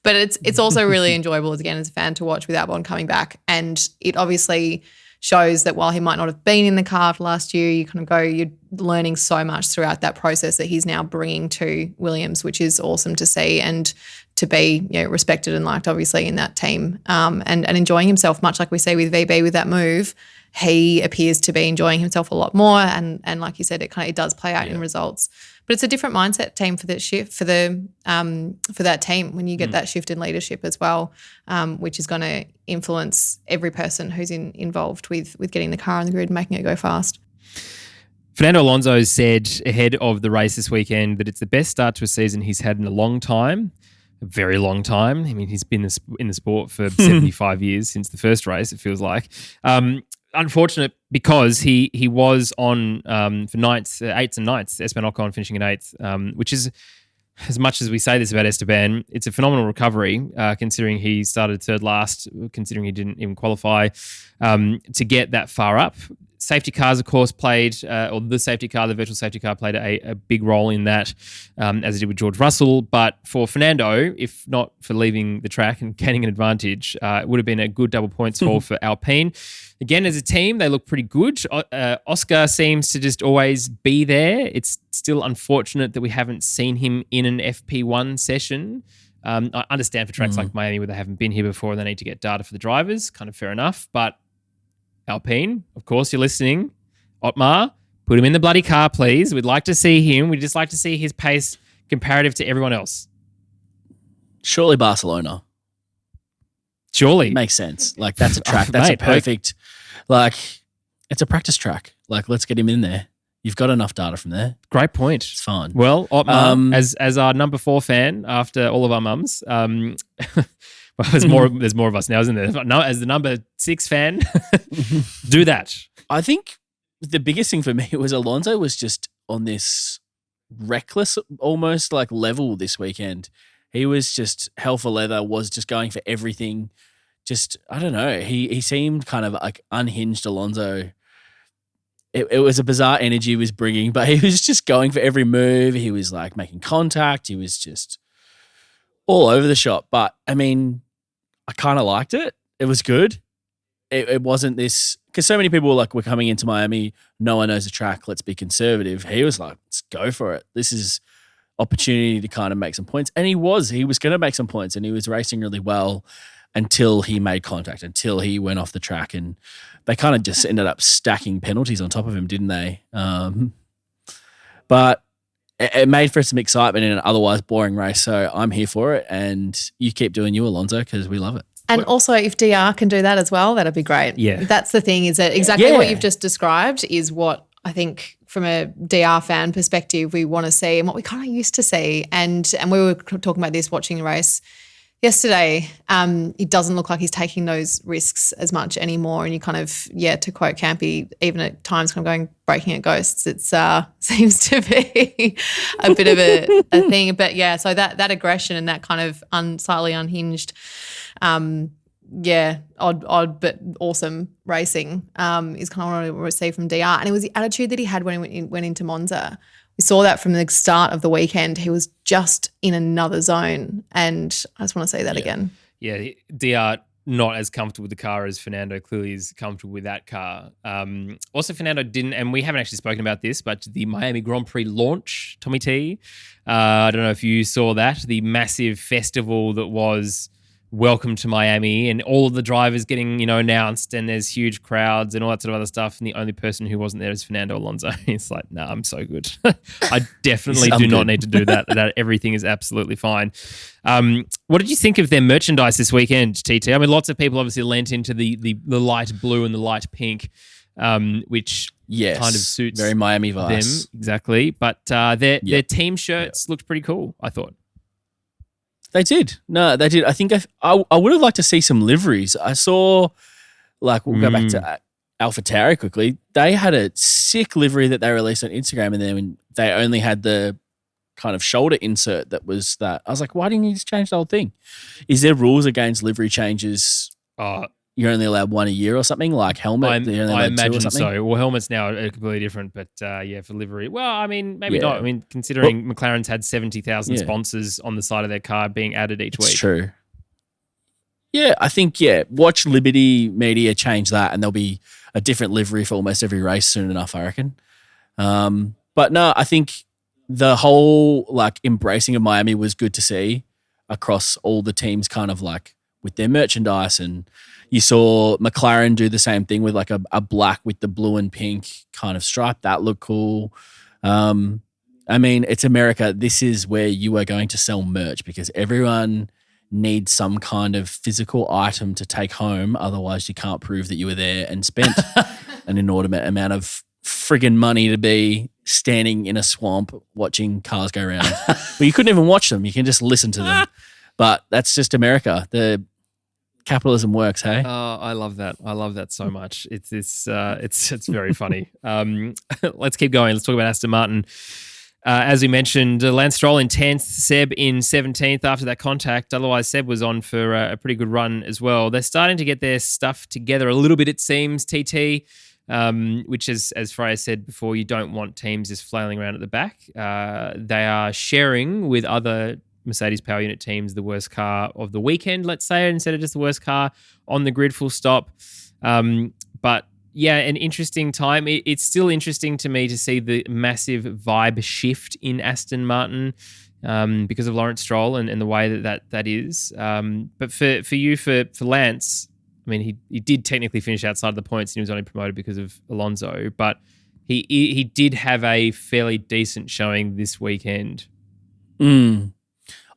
But it's also really enjoyable as a fan to watch with Albon coming back, and it obviously shows that while he might not have been in the car for last year, you're learning so much throughout that process that he's now bringing to Williams, which is awesome to see and to be respected and liked, obviously, in that team, and enjoying himself, much like we see with VB with that move. He appears to be enjoying himself a lot more, and like you said, it does play out in results. But it's a different mindset team for that shift for that team when you get that shift in leadership as well, which is going to influence every person who's involved with getting the car on the grid and making it go fast. Fernando Alonso said ahead of the race this weekend that it's the best start to a season he's had in a long time. A very long time. I mean, he's been in the sport for 75 years since the first race, it feels like. Unfortunate because he was on for eights and ninths, Esteban Ocon finishing in eighth, which is, as much as we say this about Esteban, it's a phenomenal recovery considering he started third last, considering he didn't even qualify to get that far up. Safety cars, of course, played, or the virtual safety car played a big role in that, as it did with George Russell. But for Fernando, if not for leaving the track and gaining an advantage, it would have been a good double points haul for Alpine. Again, as a team, they look pretty good. Oscar seems to just always be there. It's still unfortunate that we haven't seen him in an FP1 session. I understand for tracks like Miami where they haven't been here before, they need to get data for the drivers, kind of fair enough. But Alpine, of course, you're listening. Otmar, put him in the bloody car, please. We'd like to see him. We'd just like to see his pace comparative to everyone else. Surely Barcelona. Surely. Makes sense. Like, that's a track. That's a perfect, it's a practice track. Like, let's get him in there. You've got enough data from there. Great point. It's fine. Well, Otmar, as our number 4 fan after all of our mums, well, there's more of us now, isn't there? No, as the number 6 fan, do that. I think the biggest thing for me was Alonso was just on this reckless, almost like level this weekend. He was just hell for leather, was just going for everything. Just, I don't know. He seemed kind of like unhinged Alonso. it was a bizarre energy he was bringing, but he was just going for every move. He was like making contact. He was just all over the shop. But I mean, I kind of liked it. It was good. It wasn't this, because so many people were like, we're coming into Miami. No one knows the track. Let's be conservative. He was like, let's go for it. This is opportunity to kind of make some points. And he was going to make some points, and he was racing really well until he made contact, until he went off the track. And they kind of just ended up stacking penalties on top of him, didn't they? But it made for some excitement in an otherwise boring race. So I'm here for it. And you keep doing you, Alonso, because we love it. And also, if DR can do that as well, that'd be great. Yeah. That's the thing, is that exactly what you've just described is what I think from a DR fan perspective we want to see and what we kind of used to see. And we were talking about this watching the race yesterday. It doesn't look like he's taking those risks as much anymore. And you kind of, to quote Campy, even at times kind of going breaking at ghosts, it seems to be a bit of a thing. But yeah, so that aggression and that kind of slightly unhinged, odd but awesome racing is kind of what we see from DR. And it was the attitude that he had when he went into Monza. We saw that from the start of the weekend. He was just in another zone, and I just want to say that again. Yeah, DR not as comfortable with the car as Fernando clearly is comfortable with that car. Also, Fernando didn't, and we haven't actually spoken about this, but the Miami Grand Prix launch, Tommy T, I don't know if you saw that, the massive festival that was welcome to Miami, and all of the drivers getting, announced, and there's huge crowds and all that sort of other stuff. And the only person who wasn't there is Fernando Alonso. It's like, nah, I'm so good. I definitely do not need to do that. That everything is absolutely fine. What did you think of their merchandise this weekend, TT? I mean, lots of people obviously lent into the light blue and the light pink, which kind of suits very Miami vibes. Them exactly. But their team shirts looked pretty cool, I thought. They did. No, they did. I think I would have liked to see some liveries. I saw, we'll go back to AlphaTauri quickly. They had a sick livery that they released on Instagram, and then they only had the kind of shoulder insert that was that. I was like, why didn't you just change the whole thing? Is there rules against livery changes? You're only allowed one a year or something, like helmet? I imagine so. Well, helmets now are completely different, but for livery. Well, I mean, maybe not. I mean, considering McLaren's had 70,000 sponsors on the side of their car being added each week. It's true. Yeah, I think, watch Liberty Media change that, and there'll be a different livery for almost every race soon enough, I reckon. But no, I think the whole embracing of Miami was good to see across all the teams, kind of with their merchandise. And you saw McLaren do the same thing with a black with the blue and pink kind of stripe. That looked cool. I mean, it's America. This is where you are going to sell merch, because everyone needs some kind of physical item to take home. Otherwise, you can't prove that you were there and spent an inordinate amount of friggin' money to be standing in a swamp watching cars go around. Well, you couldn't even watch them. You can just listen to them. But that's just America. The capitalism works, hey? Oh, I love that. I love that so much. It's very funny. Let's keep going. Let's talk about Aston Martin. As we mentioned, Lance Stroll in 10th, Seb in 17th after that contact. Otherwise, Seb was on for a pretty good run as well. They're starting to get their stuff together a little bit, it seems, TT, which is, as Freya said before, you don't want teams just flailing around at the back. They are sharing with other Mercedes power unit teams the worst car of the weekend, let's say, instead of just the worst car on the grid, full stop. But yeah, an interesting time. It's still interesting to me to see the massive vibe shift in Aston Martin because of Lawrence Stroll and the way that is. But for Lance, I mean, he did technically finish outside of the points, and he was only promoted because of Alonso, but he did have a fairly decent showing this weekend.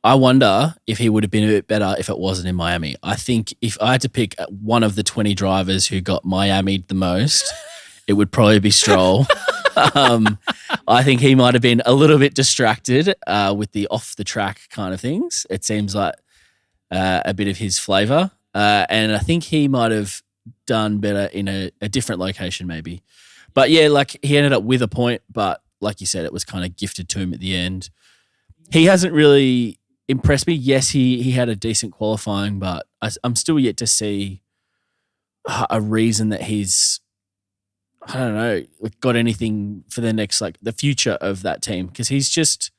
I wonder if he would have been a bit better if it wasn't in Miami. I think if I had to pick one of the 20 drivers who got Miami'd the most, it would probably be Stroll. I think he might have been a little bit distracted with the off-the-track kind of things. It seems like a bit of his flavour. And I think he might have done better in a different location maybe. But yeah, he ended up with a point, but like you said, it was kind of gifted to him at the end. He hasn't really impressed me. Yes, he had a decent qualifying, but I'm still yet to see a reason that he's I don't know, got anything for the next, like the future of that team, because he's just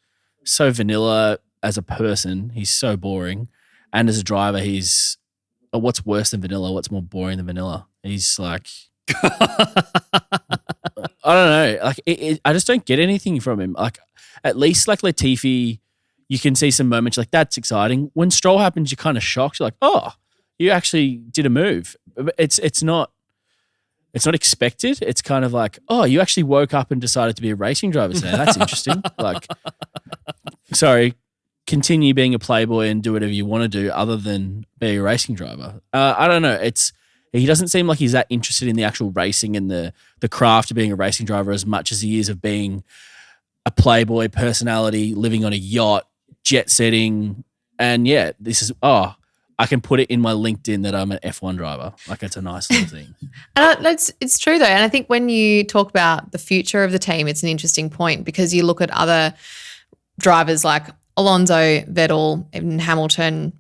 so vanilla as a person. He's so boring. And as a driver, he's what's worse than vanilla? What's more boring than vanilla? He's like, I don't know. Like, I just don't get anything from him. Like, at least like Latifi, you can see some moments like that's exciting. When Stroll happens, you're kind of shocked. You're like, oh, you actually did a move. But it's not expected. It's kind of like, oh, you actually woke up and decided to be a racing driver today. That's interesting. Like, sorry, continue being a playboy and do whatever you want to do other than be a racing driver. I don't know. He doesn't seem like he's that interested in the actual racing and the craft of being a racing driver as much as he is of being a playboy personality, living on a yacht, jet setting. And yeah, I can put it in my LinkedIn that I'm an F1 driver. Like, it's a nice little thing. It's true though. And I think when you talk about the future of the team, it's an interesting point because you look at other drivers like Alonso, Vettel, and Hamilton.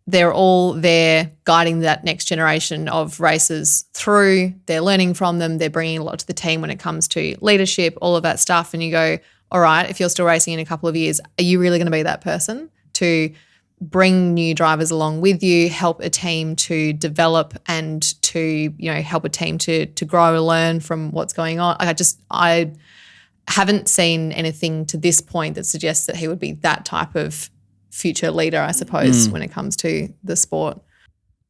They're all there guiding that next generation of racers through. They're learning from them. They're bringing a lot to the team when it comes to leadership, all of that stuff. And you go, all right, if you're still racing in a couple of years, are you really going to be that person to bring new drivers along with you, help a team to develop and to, help a team to grow and learn from what's going on? I haven't seen anything to this point that suggests that he would be that type of future leader, I suppose, when it comes to the sport.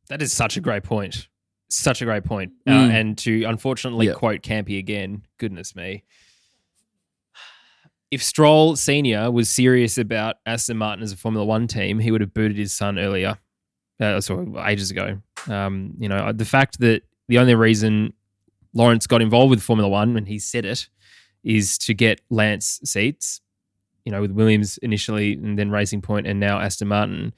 That is such a great point. Such a great point. And to unfortunately quote Campy again, goodness me. If Stroll Senior was serious about Aston Martin as a Formula One team, he would have booted his son earlier, ages ago. The fact that the only reason Lawrence got involved with Formula One, and he said it, is to get Lance seats, with Williams initially and then Racing Point and now Aston Martin,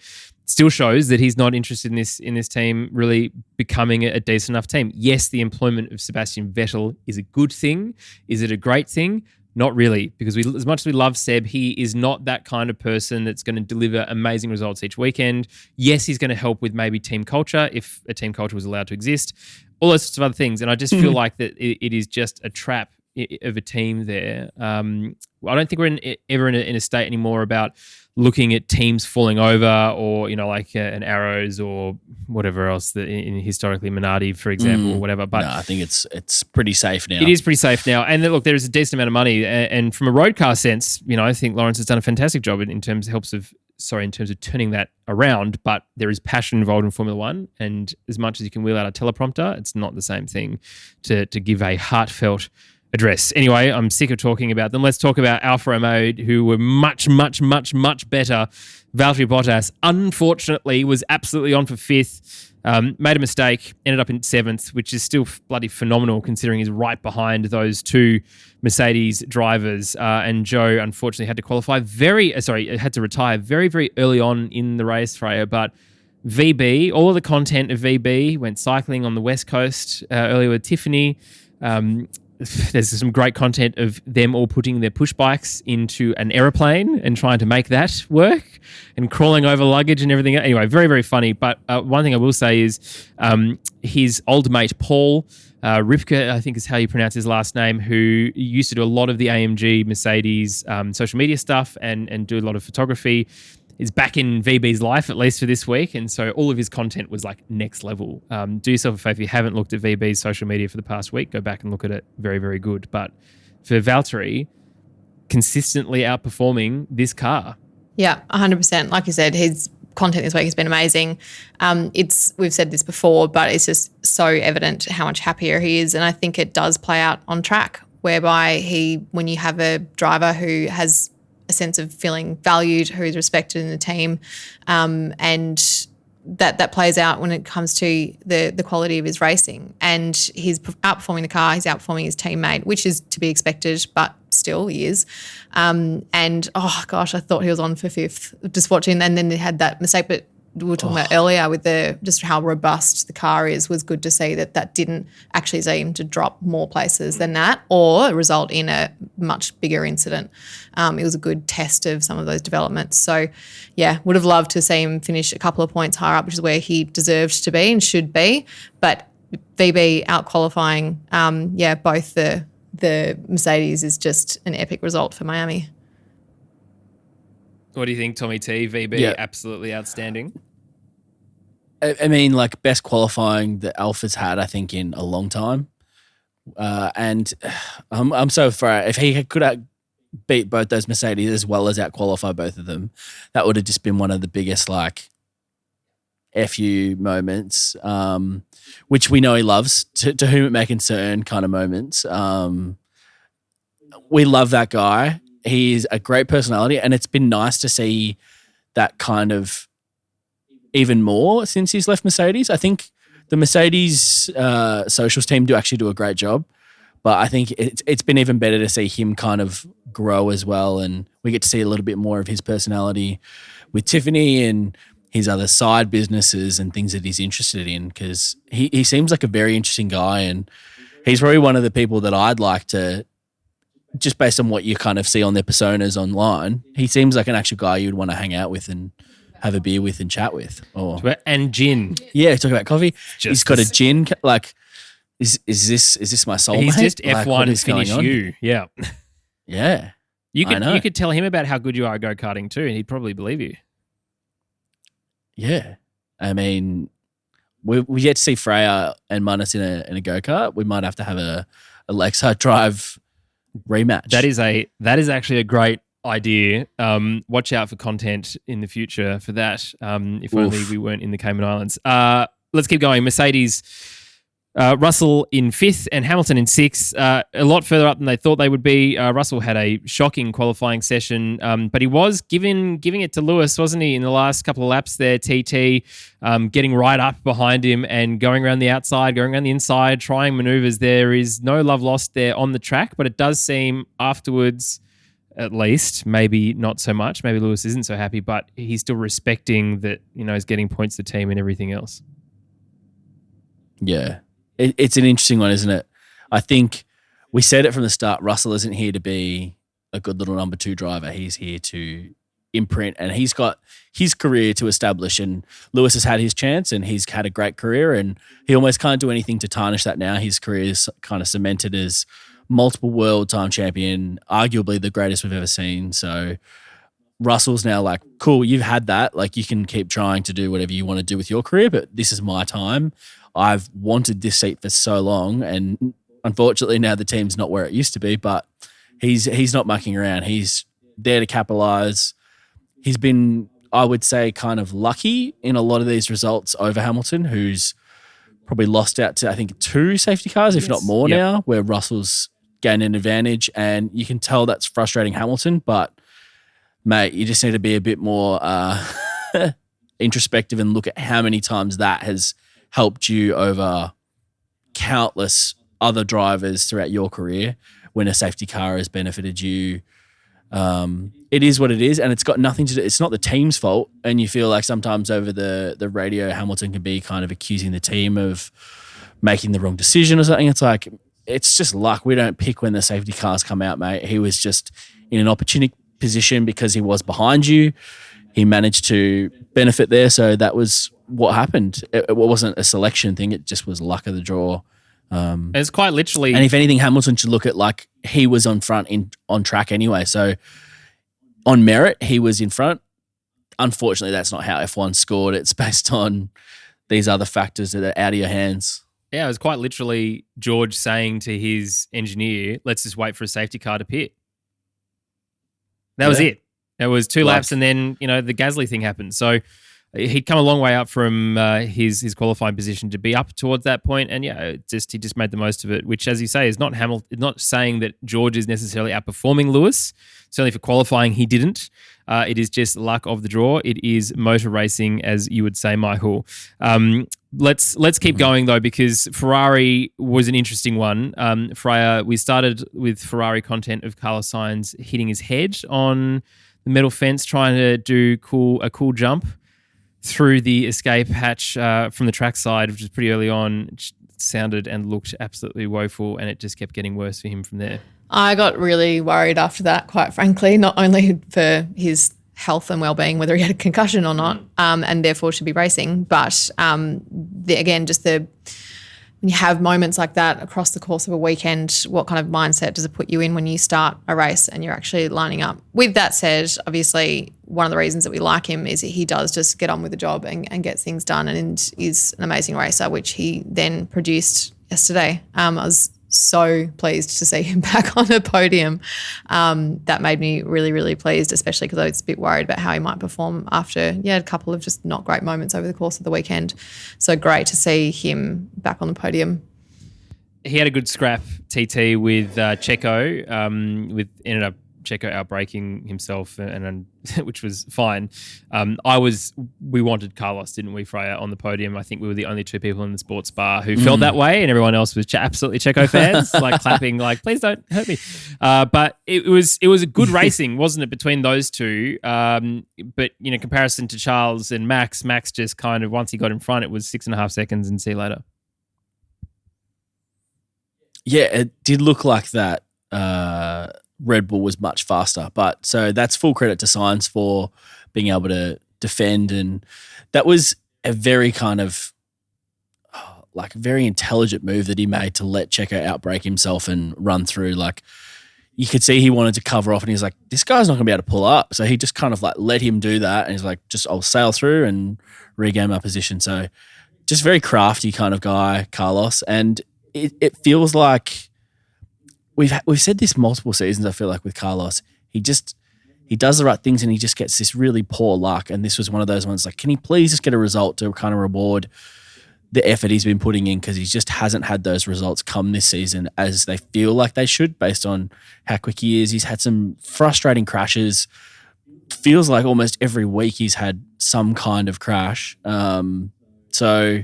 still shows that he's not interested in this team really becoming a decent enough team. Yes, the employment of Sebastian Vettel is a good thing. Is it a great thing? Not really, because as much as we love Seb, he is not that kind of person that's going to deliver amazing results each weekend. Yes, he's going to help with maybe team culture, if a team culture was allowed to exist, all those sorts of other things. And I just feel like that it is just a trap of a team there. I don't think we're ever in a state anymore about looking at teams falling over or, like an Arrows or whatever else, in historically Minardi, for example, or whatever. But no, I think it's pretty safe now. It is pretty safe now. And look, there is a decent amount of money. And from a road car sense, I think Lawrence has done a fantastic job in terms of turning that around. But there is passion involved in Formula One. And as much as you can wheel out a teleprompter, it's not the same thing to give a heartfelt address. Anyway, I'm sick of talking about them. Let's talk about Alfa Romeo, who were much, much, much, much better. Valtteri Bottas, unfortunately, was absolutely on for fifth. Made a mistake, ended up in seventh, which is still bloody phenomenal considering he's right behind those two Mercedes drivers. And Joe, unfortunately, had to retire very, very early on in the race, Freya. But VB, all of the content of VB, went cycling on the West Coast earlier with Tiffany. There's some great content of them all putting their push bikes into an aeroplane and trying to make that work and crawling over luggage and everything. Anyway, very, very funny. But one thing I will say is his old mate, Paul Ripke, I think is how you pronounce his last name, who used to do a lot of the AMG Mercedes social media stuff and do a lot of photography, is back in VB's life, at least for this week. And so all of his content was like next level. Do yourself a favor, if you haven't looked at VB's social media for the past week, go back and look at it. Very, very good. But for Valtteri, consistently outperforming this car. Yeah, 100%. Like you said, his content this week has been amazing. We've said this before, but it's just so evident how much happier he is. And I think it does play out on track, whereby when you have a driver who has a sense of feeling valued, who is respected in the team, and that plays out when it comes to the quality of his racing. And he's outperforming the car, he's outperforming his teammate, which is to be expected, but still he is. And, oh, gosh, I thought he was on for fifth just watching, and then they had that mistake, but we were talking about earlier with just how robust the car is, was good to see that didn't actually seem to drop more places than that or result in a much bigger incident. It was a good test of some of those developments. So, yeah, would have loved to see him finish a couple of points higher up, which is where he deserved to be and should be. But VB out qualifying, both the Mercedes is just an epic result for Miami. What do you think, Tommy T? VB, absolutely outstanding. I mean, like best qualifying that Alpha's had, I think, in a long time. And I'm so afraid if he could beat both those Mercedes as well as out qualify both of them, that would have just been one of the biggest like FU moments, which we know he loves. To whom it may concern, kind of moments. We love that guy. He's a great personality, and it's been nice to see that kind of even more since he's left Mercedes. I think the Mercedes socials team do a great job, but I think it's been even better to see him kind of grow as well, and we get to see a little bit more of his personality with Tiffany and his other side businesses and things that he's interested in, because he seems like a very interesting guy, and he's probably one of the people that I'd like to, just based on what you kind of see on their personas online, he seems like an actual guy you'd want to hang out with and have a beer with and chat with. And gin. Yeah, talk about coffee. He's got a gin. Like, is this my soulmate? He's just like, F1 finish you. Yeah. Yeah. You could tell him about how good you are at go-karting too, and he'd probably believe you. Yeah. I mean, we get to see Freya and Manus in a go-kart. We might have to have a Lakeside Drive rematch. That is actually a great idea. Watch out for content in the future for that. If only we weren't in the Cayman Islands. Let's keep going. Mercedes, Russell in 5th and Hamilton in 6th. A lot further up than they thought they would be. Russell had a shocking qualifying session, but he was giving it to Lewis, wasn't he, in the last couple of laps there, TT, getting right up behind him and going around the outside, going around the inside, trying maneuvers. There is no love lost there on the track, but it does seem afterwards, at least, maybe not so much. Maybe Lewis isn't so happy, but he's still respecting that, he's getting points to the team and everything else. Yeah. It's an interesting one, isn't it? I think we said it from the start. Russell isn't here to be a good little number 2 driver. He's here to imprint, and he's got his career to establish. And Lewis has had his chance, and he's had a great career, and he almost can't do anything to tarnish that now. His career is kind of cemented as multiple world time champion, arguably the greatest we've ever seen. So Russell's now like, cool, you've had that. Like, you can keep trying to do whatever you want to do with your career, but this is my time. I've wanted this seat for so long, and unfortunately now the team's not where it used to be, but he's not mucking around. He's there to capitalize. He's been, I would say, kind of lucky in a lot of these results over Hamilton, who's probably lost out to, I think, 2 safety cars, if not more now, where Russell's gained an advantage, and you can tell that's frustrating Hamilton, but mate, you just need to be a bit more introspective and look at how many times that has helped you over countless other drivers throughout your career when a safety car has benefited you. It is what it is, and it's got nothing to do. It's not the team's fault, and you feel like sometimes over the radio, Hamilton can be kind of accusing the team of making the wrong decision or something. It's like, it's just luck. We don't pick when the safety cars come out, mate. He was just in an opportunity position because he was behind you. He managed to benefit there, so that was what happened. It wasn't a selection thing. It just was luck of the draw. It's quite literally. And if anything, Hamilton should look at like he was on front on track anyway. So on merit, he was in front. Unfortunately, that's not how F1 scored. It's based on these other factors that are out of your hands. Yeah, it was quite literally George saying to his engineer, let's just wait for a safety car to pit. That was it. It was 2 laps, and then, the Gasly thing happened. So he'd come a long way up from his qualifying position to be up towards that point, and he just made the most of it. Which, as you say, is not not saying that George is necessarily outperforming Lewis. Certainly for qualifying, he didn't. It is just luck of the draw. It is motor racing, as you would say, Michael. Let's keep going though, because Ferrari was an interesting one. Freya, we started with Ferrari content of Carlos Sainz hitting his head on the metal fence, trying to do a cool jump through the escape hatch from the track side, which was pretty early on. It sounded and looked absolutely woeful, and it just kept getting worse for him from there. I got really worried after that, quite frankly, not only for his health and well-being, whether he had a concussion or not, and therefore should be racing, but again, just the when you have moments like that across the course of a weekend, what kind of mindset does it put you in when you start a race and you're actually lining up? With that said, obviously one of the reasons that we like him is that he does just get on with the job and gets things done and is an amazing racer, which he then produced yesterday. I was so pleased to see him back on a podium. That made me really, really pleased, especially because I was a bit worried about how he might perform after, a couple of just not great moments over the course of the weekend. So great to see him back on the podium. He had a good scrap TT with Checo, ended up Checo outbraking himself, and which was fine. We wanted Carlos, didn't we, Freya, on the podium? I think we were the only two people in the sports bar who felt that way, and everyone else was absolutely Checo fans, like clapping, like please don't hurt me. But it was a good racing, wasn't it, between those two? But comparison to Charles and Max just kind of once he got in front, it was 6.5 seconds and see you later. Yeah, it did look like that. Red Bull was much faster, but so that's full credit to Sainz for being able to defend, and that was a very kind of very intelligent move that he made to let Checo outbrake himself and run through. Like you could see he wanted to cover off, and he's like, "This guy's not going to be able to pull up," so he just kind of let him do that, and he's like, "Just I'll sail through and regain my position." So just very crafty kind of guy, Carlos, and it feels like. We've said this multiple seasons, I feel like, with Carlos. He does the right things and he just gets this really poor luck. And this was one of those ones like, can he please just get a result to kind of reward the effort he's been putting in, because he just hasn't had those results come this season as they feel like they should based on how quick he is. He's had some frustrating crashes. Feels like almost every week he's had some kind of crash. So,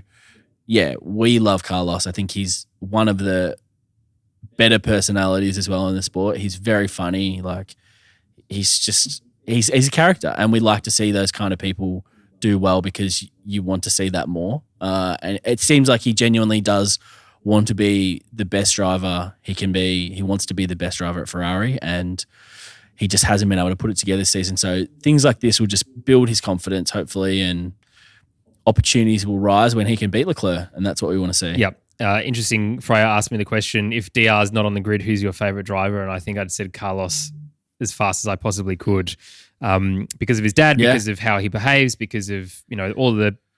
yeah, we love Carlos. I think he's one of the better personalities as well in the sport. He's very funny. Like he's a character, and we like to see those kind of people do well because you want to see that more. And it seems like he genuinely does want to be the best driver he can be. He wants to be the best driver at Ferrari, and he just hasn't been able to put it together this season. So things like this will just build his confidence, hopefully, and opportunities will rise when he can beat Leclerc, and that's what we want to see. Yep. Interesting. Freya asked me the question, if DR is not on the grid, who's your favourite driver? And I think I'd said Carlos as fast as I possibly could, because of his dad, because of how he behaves, because of,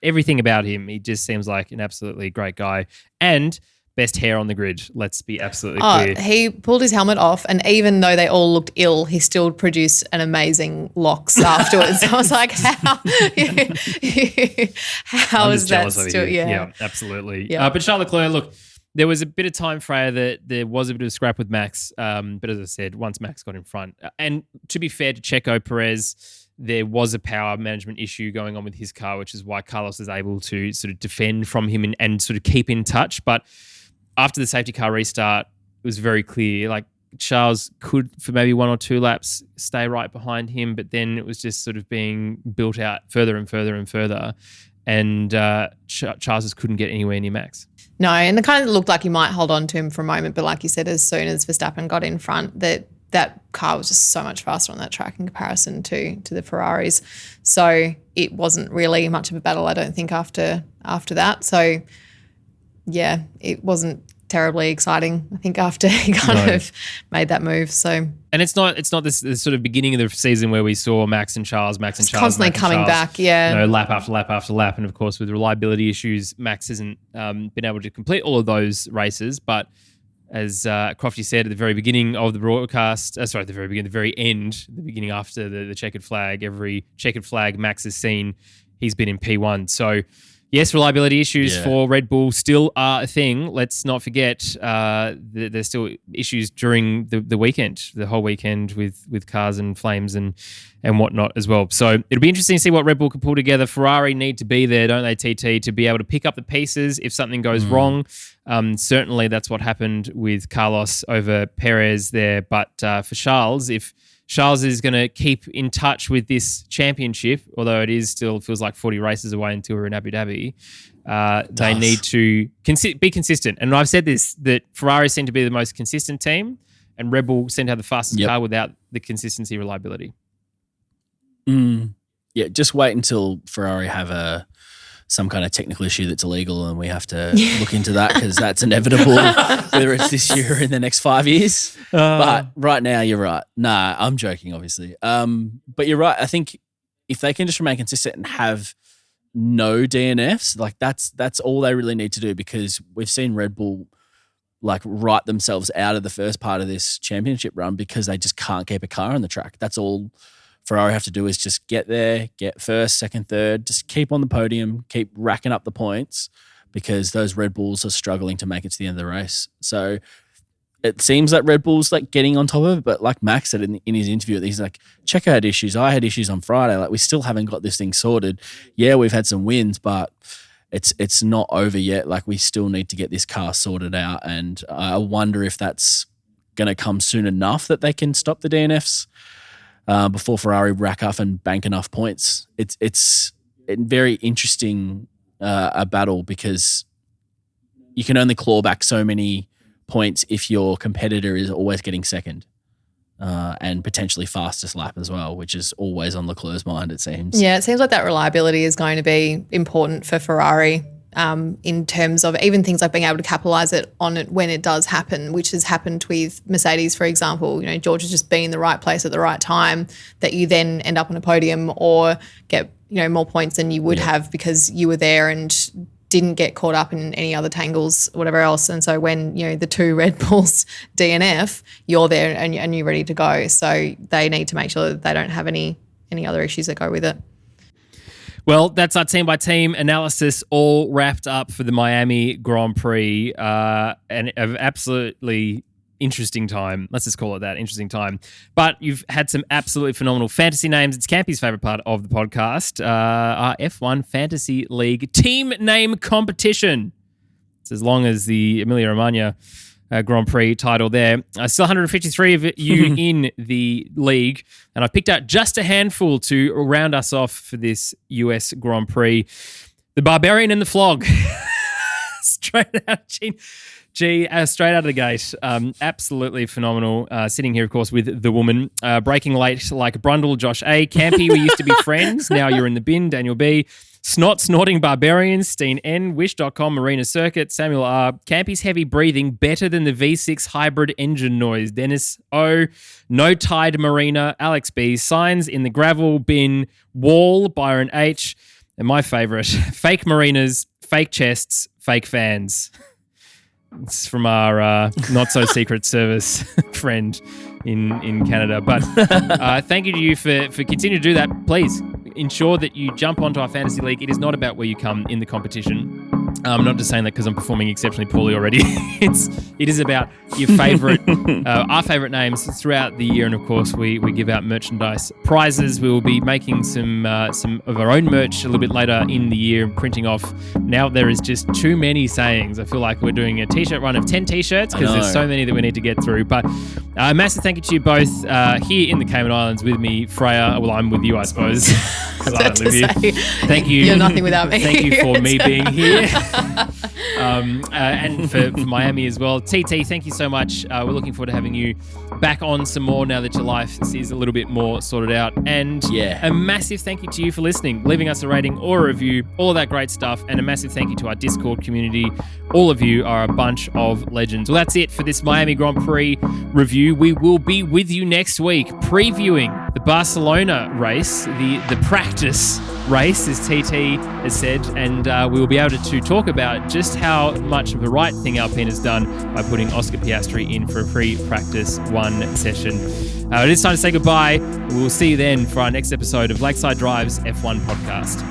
everything about him. He just seems like an absolutely great guy. And best hair on the grid. Let's be absolutely clear. He pulled his helmet off, and even though they all looked ill, he still produced an amazing locks afterwards. I was like, how is that still? Yeah, absolutely. Yeah. But Charles Leclerc, look, there was a bit of time, Freya, that there was a bit of scrap with Max. But as I said, once Max got in front, and to be fair to Checo Perez, there was a power management issue going on with his car, which is why Carlos is able to sort of defend from him and sort of keep in touch. But after the safety car restart, it was very clear, like Charles could, for maybe 1 or 2 laps, stay right behind him, but then it was just sort of being built out further and further and further. And Charles just couldn't get anywhere near Max. No, and it kind of looked like he might hold on to him for a moment, but like you said, as soon as Verstappen got in front, that car was just so much faster on that track in comparison to the Ferraris. So it wasn't really much of a battle, I don't think, after that. So yeah, it wasn't terribly exciting, I think, after he kind of made that move. So, and it's not this sort of beginning of the season where we saw Max and Charles, constantly coming back, lap after lap after lap, and of course with reliability issues, Max hasn't been able to complete all of those races. But as Crofty said at the very beginning of the broadcast, the very end, the beginning after the checkered flag, every checkered flag Max has seen, he's been in P1. So yes, reliability issues for Red Bull still are a thing. Let's not forget there's still issues during the weekend, the whole weekend with cars and flames and whatnot as well. So it'll be interesting to see what Red Bull can pull together. Ferrari need to be there, don't they, TT, to be able to pick up the pieces if something goes wrong. Certainly that's what happened with Carlos over Perez there. But for Charles, if Charles is going to keep in touch with this championship, although it is still feels like 40 races away until we're in Abu Dhabi. They need to be consistent. And I've said this, that Ferrari seem to be the most consistent team, and Red Bull seem to have the fastest car without the consistency reliability. Yeah, just wait until Ferrari have some kind of technical issue that's illegal, and we have to look into that because that's inevitable, whether it's this year or in the next 5 years. But right now, you're right. Nah, I'm joking, obviously. But you're right. I think if they can just remain consistent and have no DNFs, like that's all they really need to do, because we've seen Red Bull like write themselves out of the first part of this championship run because they just can't keep a car on the track. That's all Ferrari have to do, is just get there, get first, second, third, just keep on the podium, keep racking up the points, because those Red Bulls are struggling to make it to the end of the race. So it seems like Red Bull's like getting on top of it, but like Max said in his interview, he's like, Checo had issues. I had issues on Friday. Like, we still haven't got this thing sorted. Yeah, we've had some wins, but it's not over yet. Like, we still need to get this car sorted out, and I wonder if that's going to come soon enough that they can stop the DNFs before Ferrari rack up and bank enough points. It's a very interesting a battle, because you can only claw back so many points if your competitor is always getting second and potentially fastest lap as well, which is always on Leclerc's mind, it seems. Yeah, it seems like that reliability is going to be important for Ferrari in terms of even things like being able to capitalise on it when it does happen, which has happened with Mercedes, for example. You know, George has just been in the right place at the right time, that you then end up on a podium or get, you know, more points than you would have because you were there and didn't get caught up in any other tangles, whatever else. And so when, you know, the two Red Bulls DNF, you're there and you're ready to go. So they need to make sure that they don't have any other issues that go with it. Well, that's our team-by-team analysis all wrapped up for the Miami Grand Prix. And an absolutely interesting time. Let's just call it that, interesting time. But you've had some absolutely phenomenal fantasy names. It's Campy's favourite part of the podcast, our F1 Fantasy League team name competition. It's as long as the Emilia-Romagna Grand Prix title there. Still 153 of you in the league, and I picked out just a handful to round us off for this US Grand Prix. The Barbarian and the Flog. Straight out, straight out of the gate. Absolutely phenomenal. Sitting here, of course, with the woman. Breaking late like Brundle, Josh A. Campy, we used to be friends. Now you're in the bin, Daniel B. Snorting Barbarians, Steen N. Wish.com, Marina Circuit, Samuel R. Campy's heavy breathing, better than the V6 hybrid engine noise, Dennis O. No Tide Marina, Alex B. Signs in the gravel bin, Wall, Byron H. And my favourite, fake marinas, fake chests, fake fans. It's from our not-so-secret service friend in Canada. But thank you to you for continuing to do that. Please ensure that you jump onto our fantasy league. It is not about where you come in the competition. I'm not just saying that because I'm performing exceptionally poorly already. It is about your favourite, our favourite names throughout the year, and of course we give out merchandise prizes. We will be making some of our own merch a little bit later in the year, printing off. Now there is just too many sayings. I feel like we're doing a t-shirt run of 10 t-shirts because there's so many that we need to get through. But a massive thank you to you both here in the Cayman Islands with me, Freya. Well, I'm with you, I suppose. I don't live here. Thank you. You're nothing without me. Thank you for me being here. And for Miami as well. TT, thank you so much. We're looking forward to having you back on some more now that your life is a little bit more sorted out. And a massive thank you to you for listening, leaving us a rating or a review, all of that great stuff. And a massive thank you to our Discord community. All of you are a bunch of legends. Well, that's it for this Miami Grand Prix review. We will be with you next week previewing the Barcelona race, the practice race, as TT has said, and we will be able to talk about just how much of the right thing Alpine has done by putting Oscar Piastri in for a free practice one session. It is time to say goodbye. We will see you then for our next episode of Lakeside Drive's F1 podcast.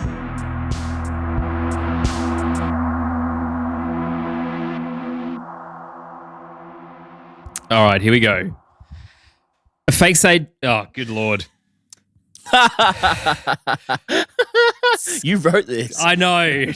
All right, here we go. A fake say... Oh, good Lord. You wrote this. I know.